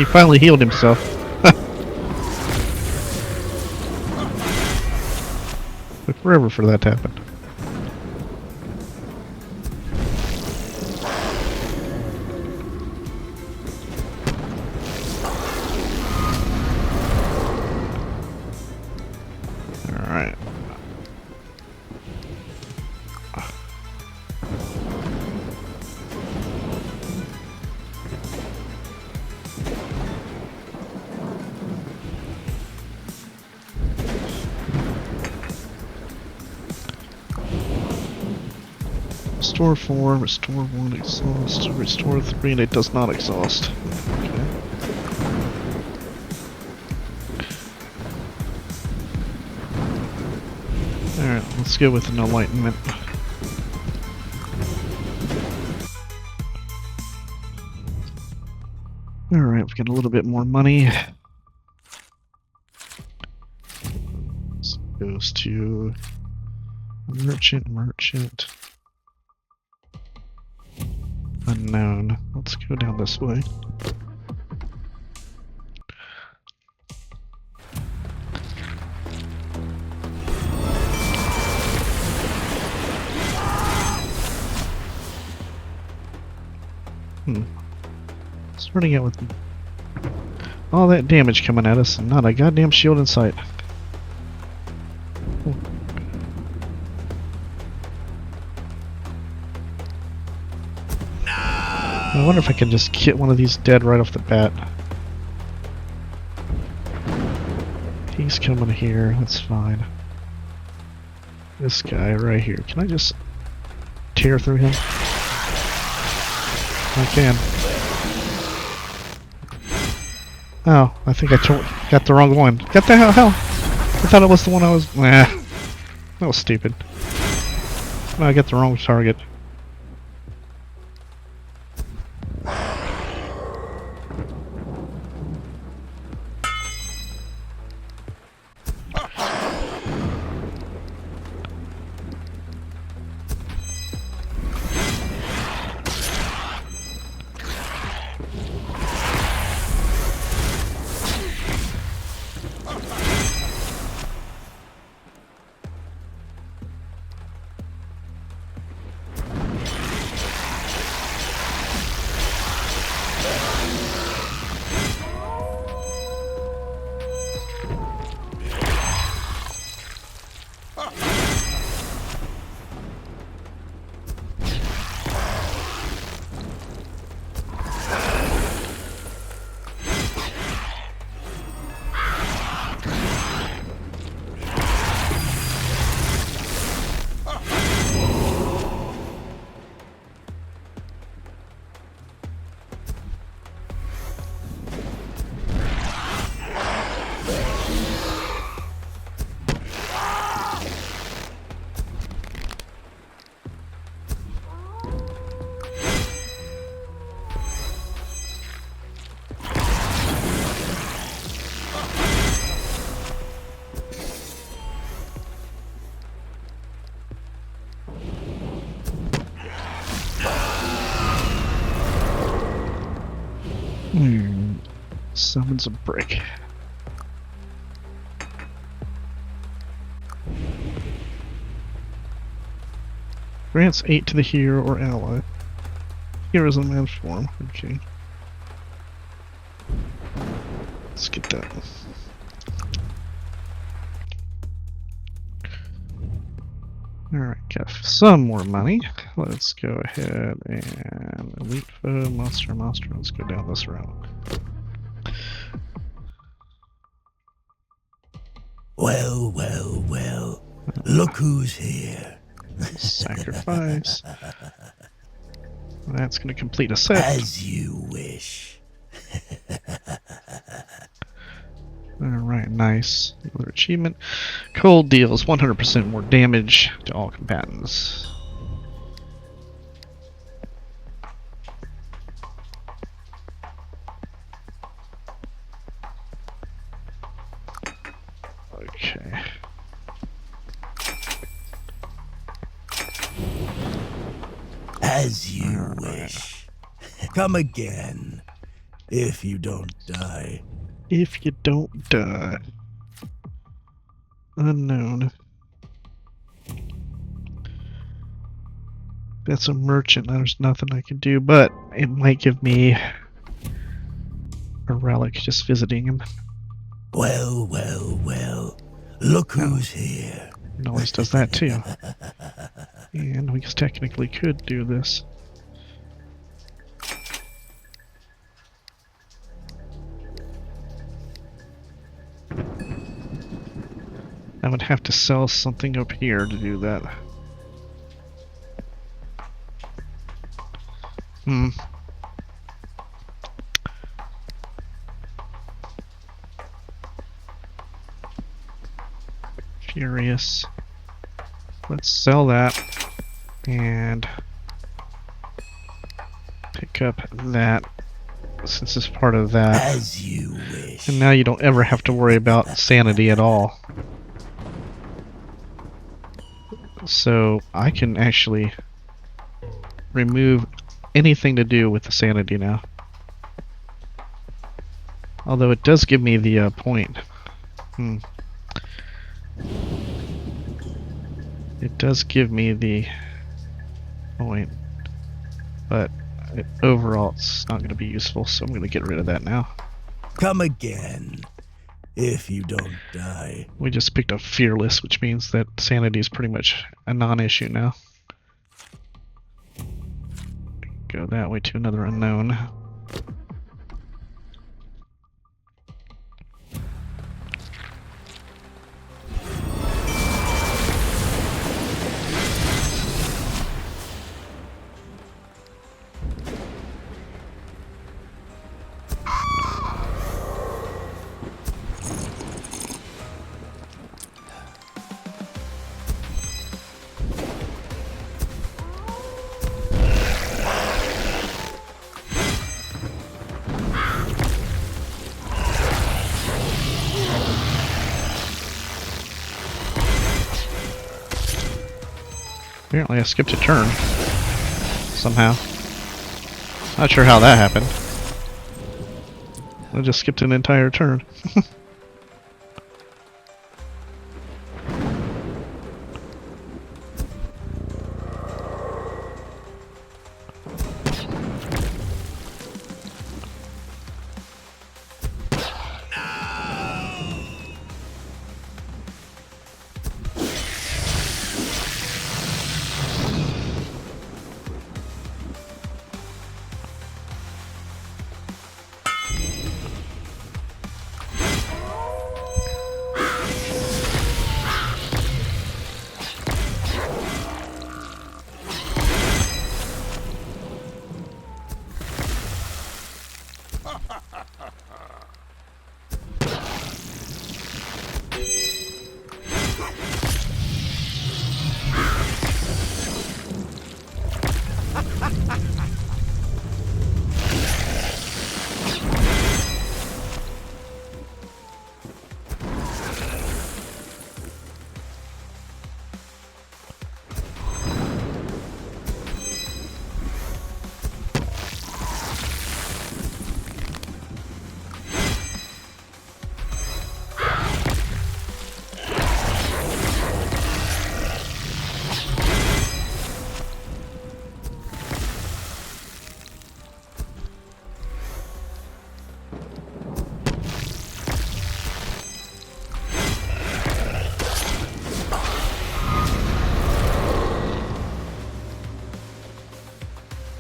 He finally healed himself. Took forever for that to happen. Alright. Restore 4, restore 1, exhaust, restore 3, and it does not exhaust. Okay. Alright, let's go with an enlightenment. Alright, we've got a little bit more money. This goes to merchant. Unknown. Let's go down this way. Starting out with all that damage coming at us and not a goddamn shield in sight. I wonder if I can just get one of these dead right off the bat. He's coming here, that's fine. This guy right here, can I just tear through him? I can. Oh, I think I got the wrong one. Got the hell? I thought it was the one I was. Nah, that was stupid. No, I got the wrong target. Summons a brick. Grants 8 to the hero or ally. Heroes in man form. Okay. Let's get that. Alright, got some more money. Let's go ahead and elite foe, monster. Let's go down this route. Well. Look who's here. Sacrifice. That's going to complete a set. As you wish. Alright, nice. Another achievement. Cold deals 100% more damage to all combatants. Okay. As you wish. Come again. if you don't die. If you don't die. Unknown. That's a merchant. There's nothing I can do, but it might give me a relic just visiting him. Well, well, well. Look who's here. It always does that too. And we technically could do this. I would have to sell something up here to do that. Furious. Let's sell that and pick up that since it's part of that. As you wish. And now you don't ever have to worry about sanity at all. So I can actually remove anything to do with the sanity now. Although it does give me the point. It does give me the point, but overall it's not going to be useful, so I'm going to get rid of that now. Come again, if you don't die. We just picked up Fearless, which means that sanity is pretty much a non-issue now. Go that way to another unknown. Apparently I skipped a turn. Somehow. Not sure how that happened. I just skipped an entire turn.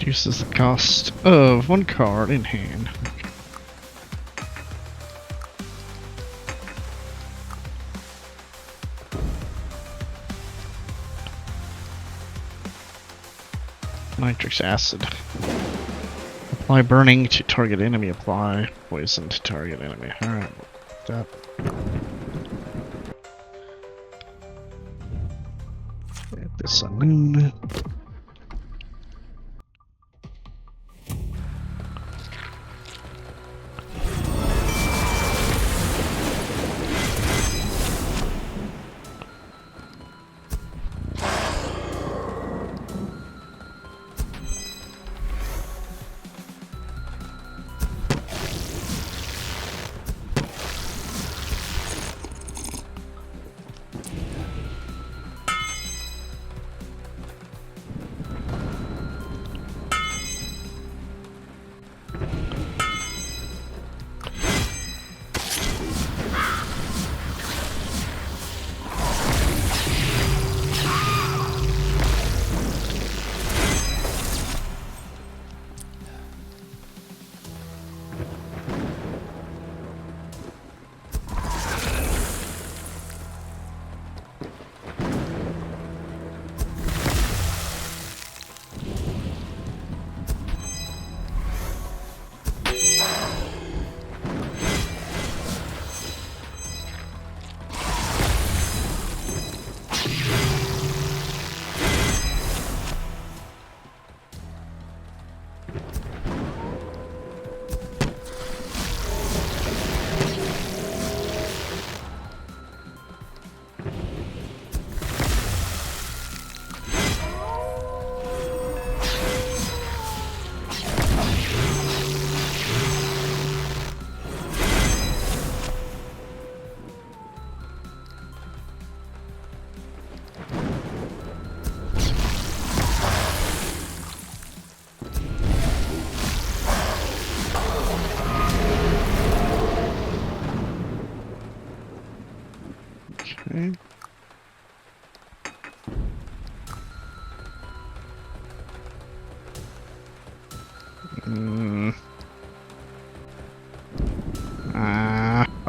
Reduces the cost of one card in hand. Nitric acid. Apply burning to target enemy. Apply poison to target enemy. Alright. That. Get this unknown.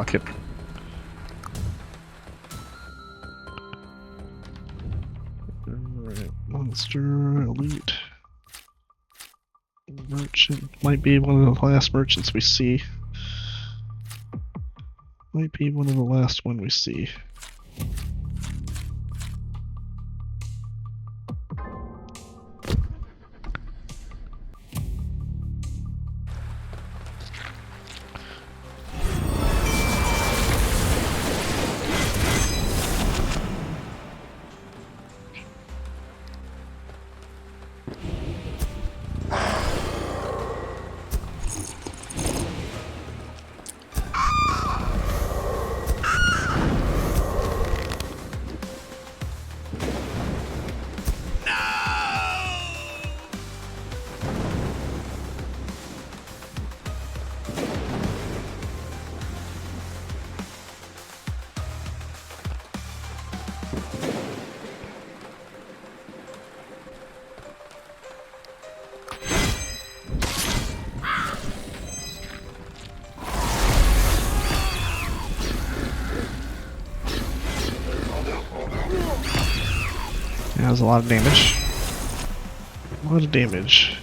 Fuck it. Alright, monster, elite. Merchant might be one of the last merchants we see. Might be one of the last one we see. That was a lot of damage. A lot of damage.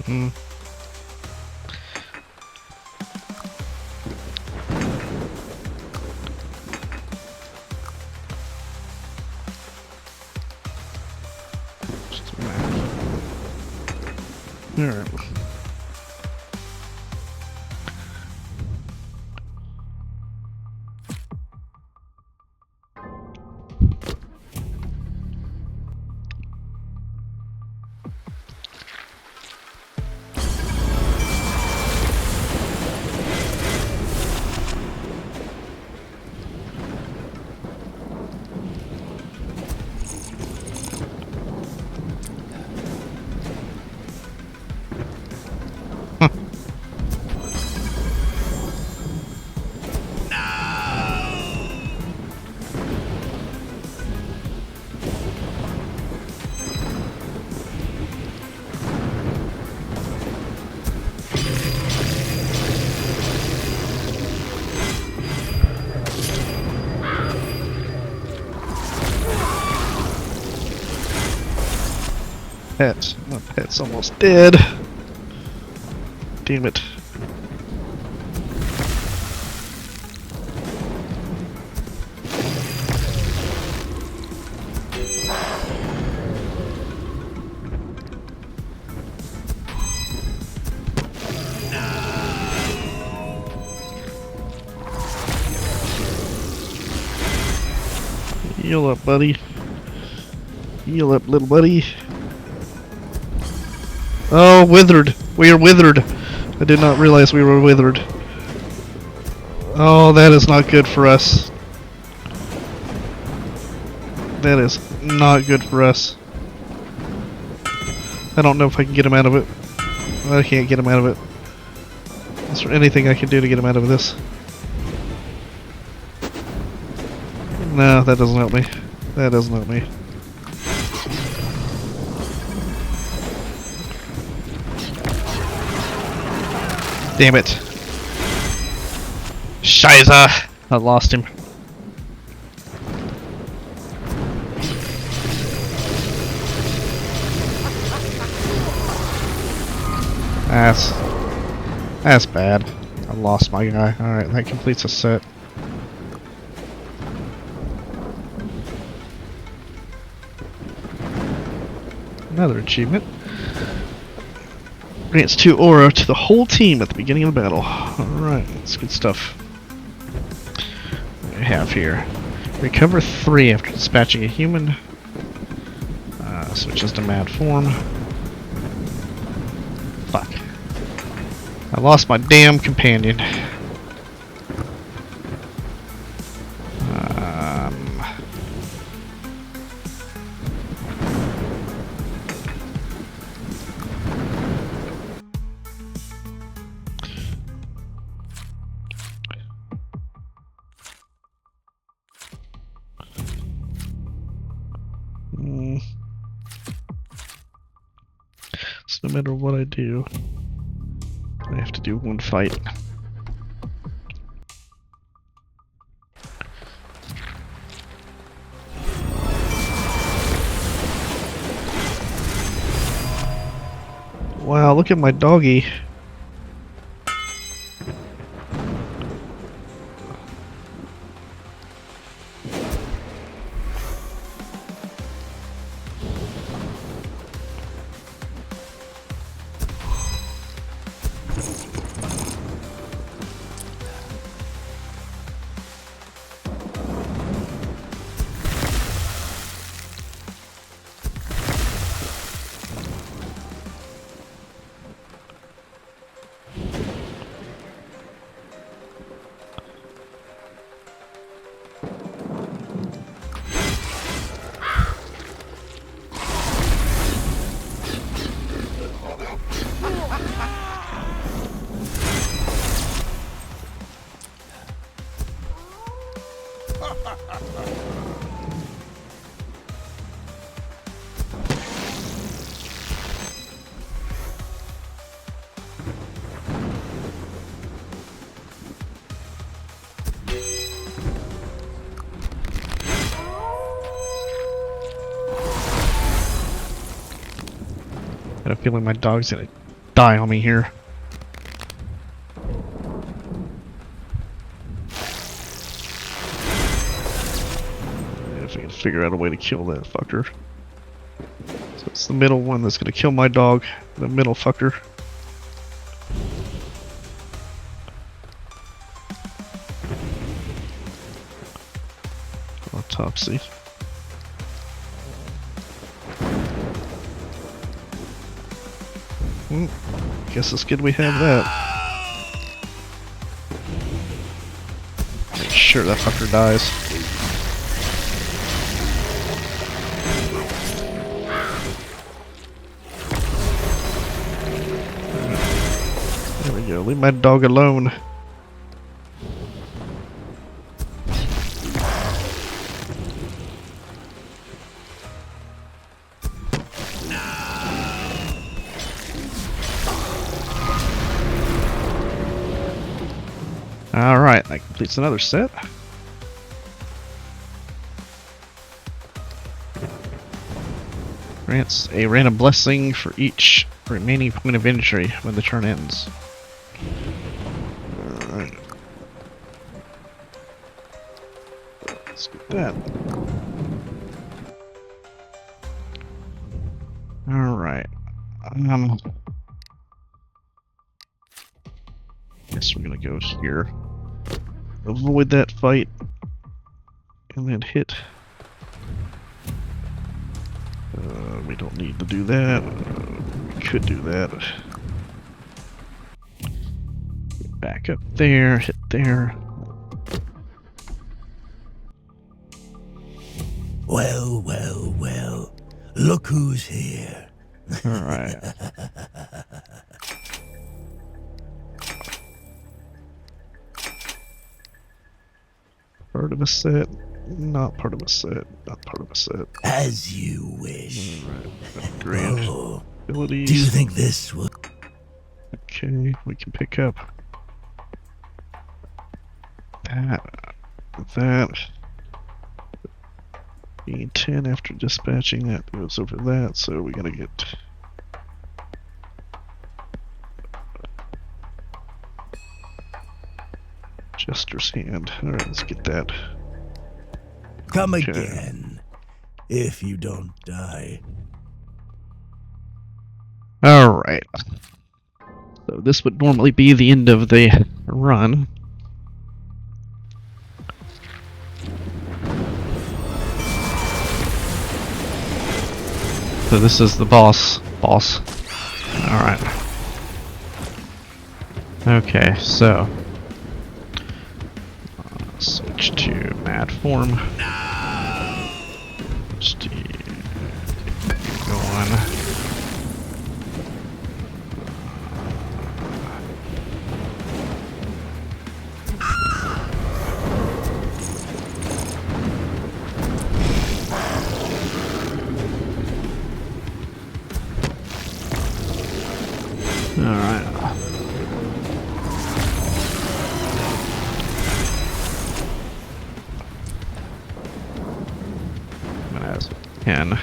Mm. Just a map. Alright. pet. My pet's almost dead. Damn it. Heal up, buddy. Heal up, little buddy. Oh, withered. We are withered. I did not realize we were withered. Oh, that is not good for us. That is not good for us. I don't know if I can get him out of it. I can't get him out of it. Is there anything I can do to get him out of this? No, that doesn't help me. That doesn't help me. Damn it. Shiza! I lost him. That's bad. I lost my guy. Alright, that completes a set. Another achievement. Grants 2 aura to the whole team at the beginning of the battle. Alright, that's good stuff. What do we have here? Recover 3 after dispatching a human. Switches to mad form. Fuck. I lost my damn companion. So no matter what I do, I have to do one fight. Wow, look at my doggy. I have a feeling my dog's gonna die on me here. If I can figure out a way to kill that fucker. So it's the middle one that's gonna kill my dog. The middle fucker. Autopsy. Guess it's good we have that. Make sure that fucker dies. There we go. Leave my dog alone. Alright, that completes another set. Grants a random blessing for each remaining point of injury when the turn ends. Alright. Let's get that. Alright. Guess we're gonna go here. Avoid that fight. And then hit. We don't need to do that. We could do that. Get back up there, hit there. Well, well, well. Look who's here. Alright. Part of a set. Not part of a set. Not part of a set. As you wish. Alright. Grant Oh, abilities. do you think this will... Okay, we can pick up that. Being 10 after dispatching, that goes over that, so we gotta get Jester's hand. Alright, let's get that. Come Okay. again, if you don't die. Alright. So this would normally be the end of the run. So this is the boss. Alright. Okay, so switch to mad form. Just keep going. Alright. Menace 10.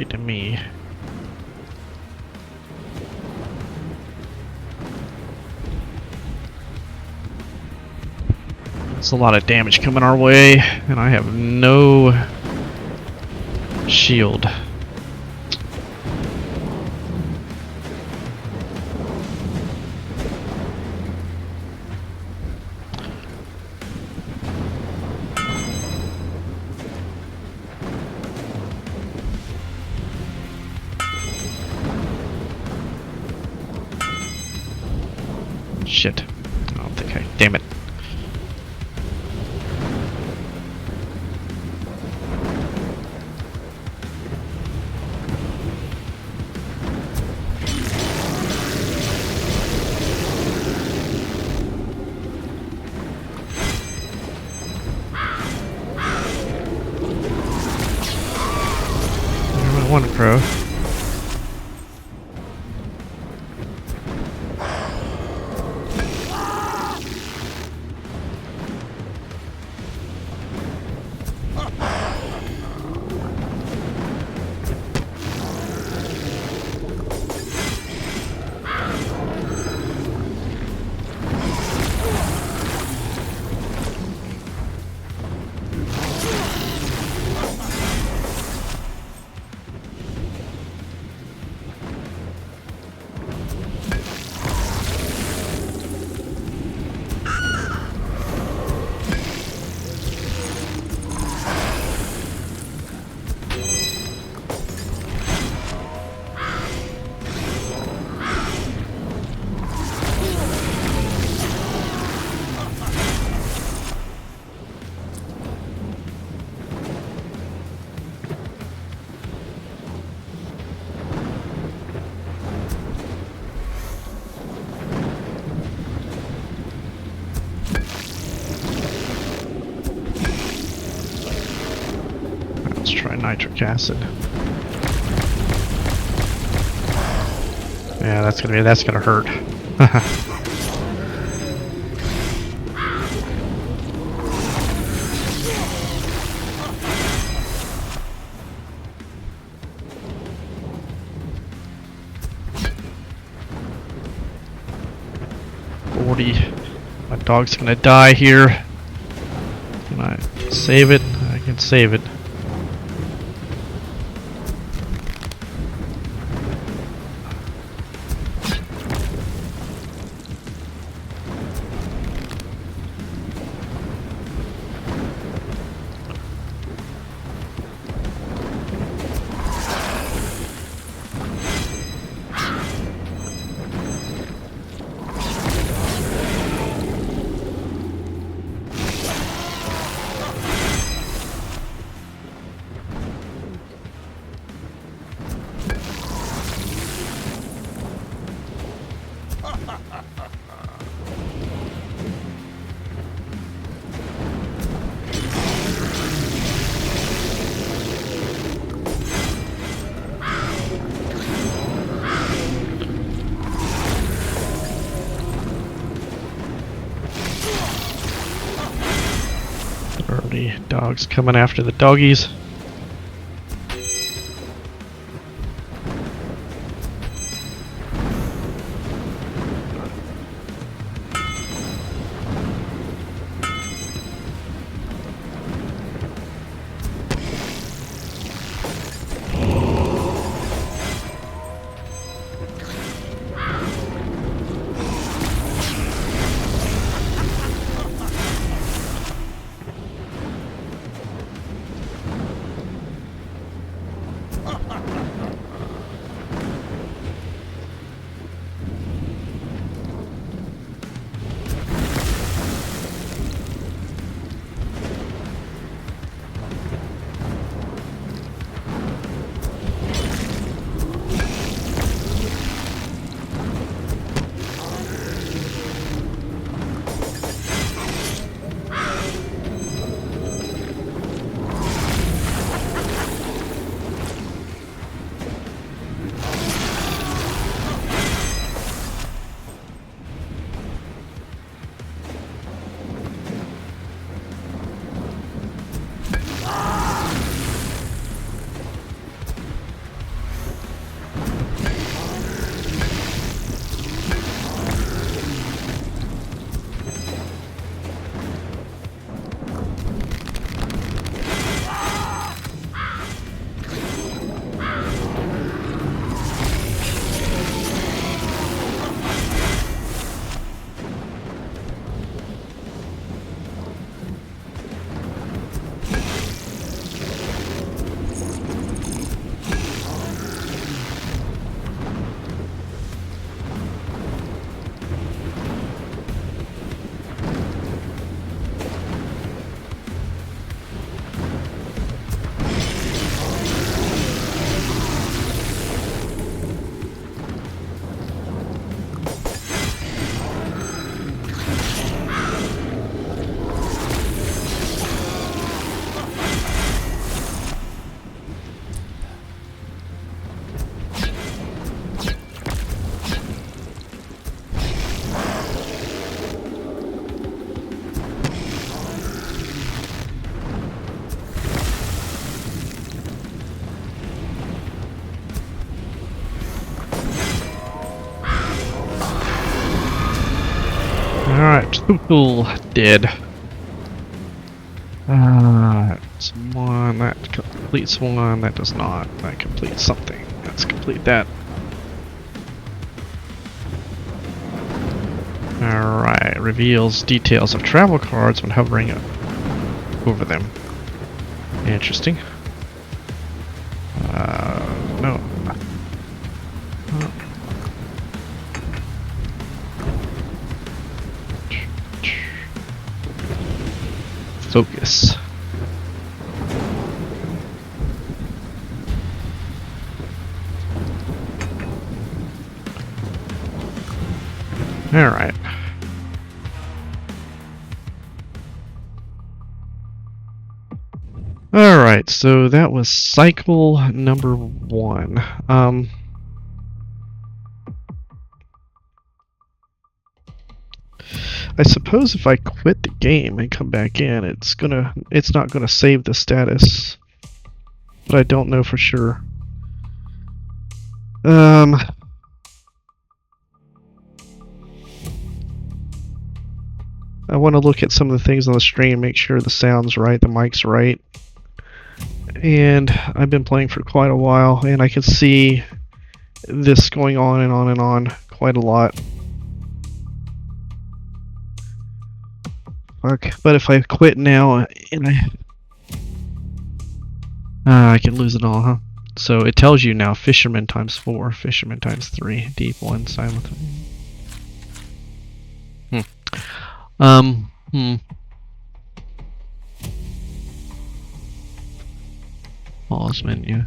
To me. It's a lot of damage coming our way, and I have no shield. Shit. I don't think I... Damn it. One crow. Let's try nitric acid. Yeah, that's gonna hurt. My dog's gonna die here. Can I save it? I can save it. Dirty dogs coming after the doggies. Alright, Tool dead. That's one, that completes one, that does not. That completes something. Let's complete that. Alright, reveals details of travel cards when hovering over them. Interesting. No. Focus. Alright. Alright. Alright, so that was cycle number 1. I suppose if I quit the game and come back in, it's not gonna save the status. But I don't know for sure. I want to look at some of the things on the stream, make sure the sound's right, the mic's right. And I've been playing for quite a while, and I can see this going on and on and on quite a lot. Fuck. But if I quit now, and I can lose it all, huh? So it tells you now, fisherman times 4, fisherman times 3, deep 1, silent 3. Pause menu.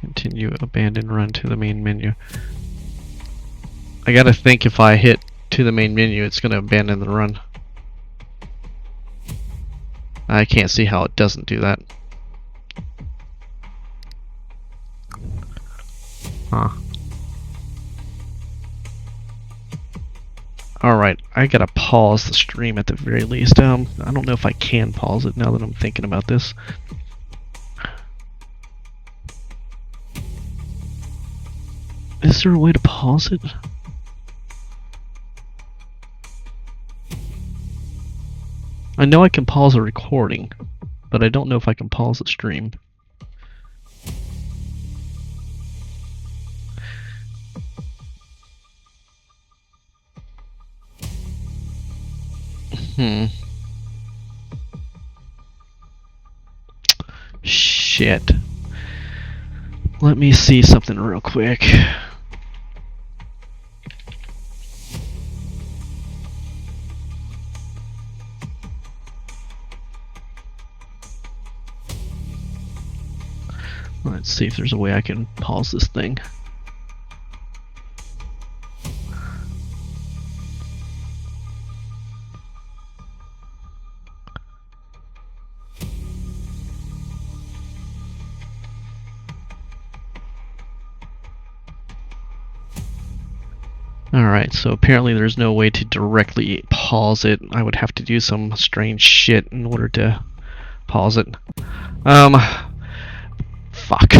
Continue, abandon, run to the main menu. I gotta think if I hit to the main menu, it's gonna abandon the run. I can't see how it doesn't do that. Huh. Alright, I gotta pause the stream at the very least. I don't know if I can pause it now that I'm thinking about this. Is there a way to pause it? I know I can pause a recording, but I don't know if I can pause the stream. Shit. Let me see something real quick. Let's see if there's a way I can pause this thing. Alright, so apparently there's no way to directly pause it. I would have to do some strange shit in order to pause it. Fuck.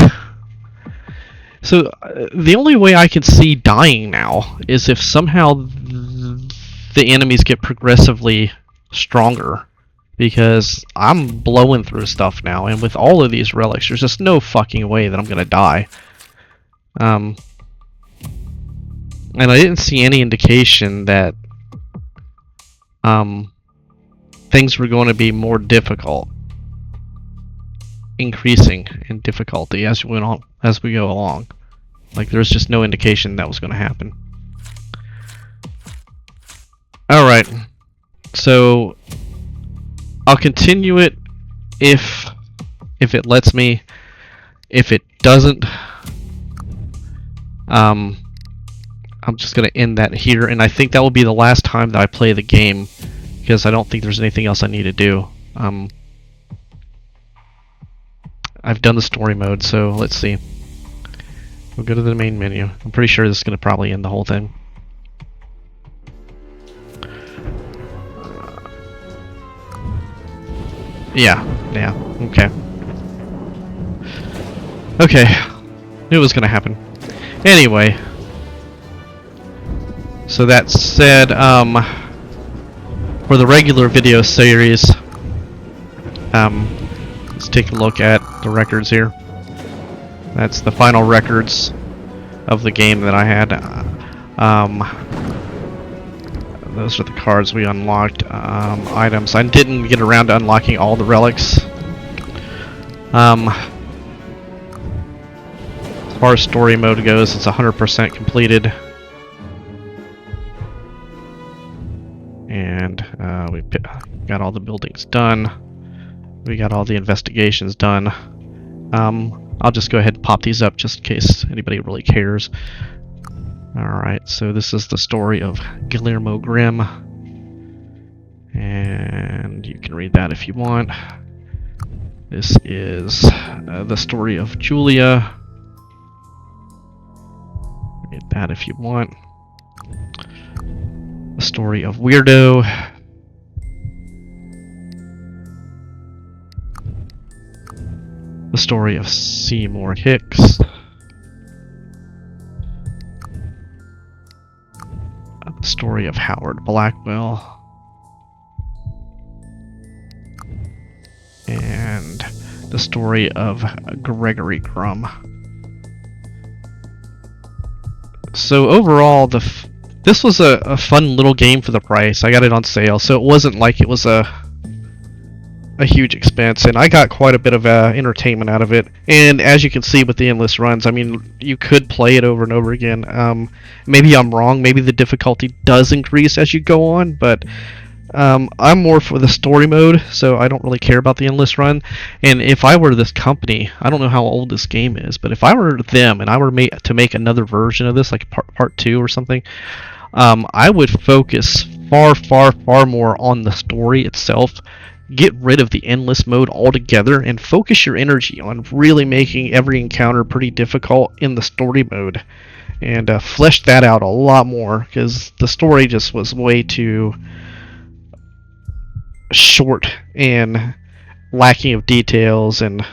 So, the only way I can see dying now is if somehow the enemies get progressively stronger. Because I'm blowing through stuff now, and with all of these relics, there's just no fucking way that I'm gonna die. And I didn't see any indication that things were going to be more difficult, increasing in difficulty as we go along. Like there's just no indication that was going to happen. All right, so I'll continue it if it lets me. If it doesn't, I'm just going to end that here, and I think that will be the last time that I play the game, because I don't think there's anything else I need to do. I've done the story mode, so let's see. We'll go to the main menu. I'm pretty sure this is going to probably end the whole thing. Yeah, okay. Okay, knew it was going to happen. Anyway. So that said, for the regular video series, let's take a look at the records here. That's the final records of the game that I had. Those are the cards we unlocked. Items. I didn't get around to unlocking all the relics. As far as story mode goes, it's 100% completed. And we got all the buildings done. We got all the investigations done. I'll just go ahead and pop these up just in case anybody really cares. Alright, so this is the story of Guillermo Grimm. And you can read that if you want. This is the story of Julia. Get that if you want. The story of Weirdo. The story of Seymour Hicks. The story of Howard Blackwell. And the story of Gregory Crumb. So overall, this was a fun little game for the price. I got it on sale, so it wasn't like it was a huge expense, and I got quite a bit of entertainment out of it. And as you can see with the endless runs, I mean, you could play it over and over again. Maybe I'm wrong. Maybe the difficulty does increase as you go on, but I'm more for the story mode, so I don't really care about the endless run. And if I were this company, I don't know how old this game is, but if I were them and I were to make another version of this, like part 2 or something, I would focus far more on the story itself. Get rid of the endless mode altogether and focus your energy on really making every encounter pretty difficult in the story mode, and flesh that out a lot more, because the story just was way too short and lacking of details, and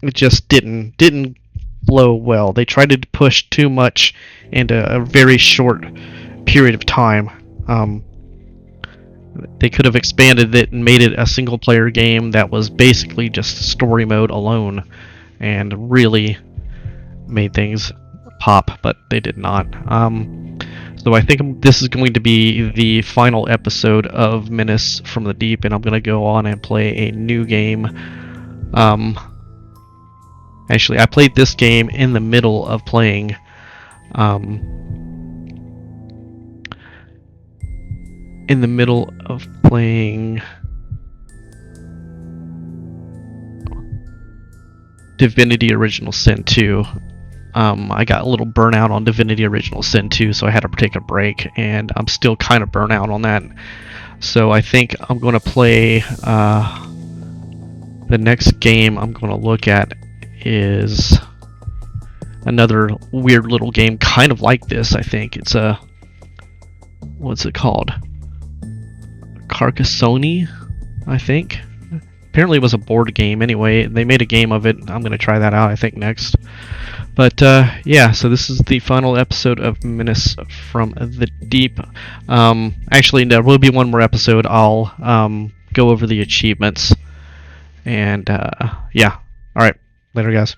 it just didn't flow well. They tried to push too much into a very short period of time. They could have expanded it and made it a single player game that was basically just story mode alone, and really made things pop, but they did not. So I think this is going to be the final episode of Menace from the Deep, and I'm going to go on and play a new game. Actually, I played this game in the middle of playing Divinity Original Sin 2. I got a little burnout on Divinity Original Sin 2, so I had to take a break, and I'm still kind of burnt out on that. So I think I'm going to play the next game I'm going to look at is another weird little game kind of like this. I think it's what's it called? Carcassonne, I think. Apparently it was a board game. Anyway, they made a game of it. I'm going to try that out, I think, next. But yeah, so this is the final episode of Menace from the Deep. Actually, there will be one more episode. I'll go over the achievements. And yeah, alright, later guys.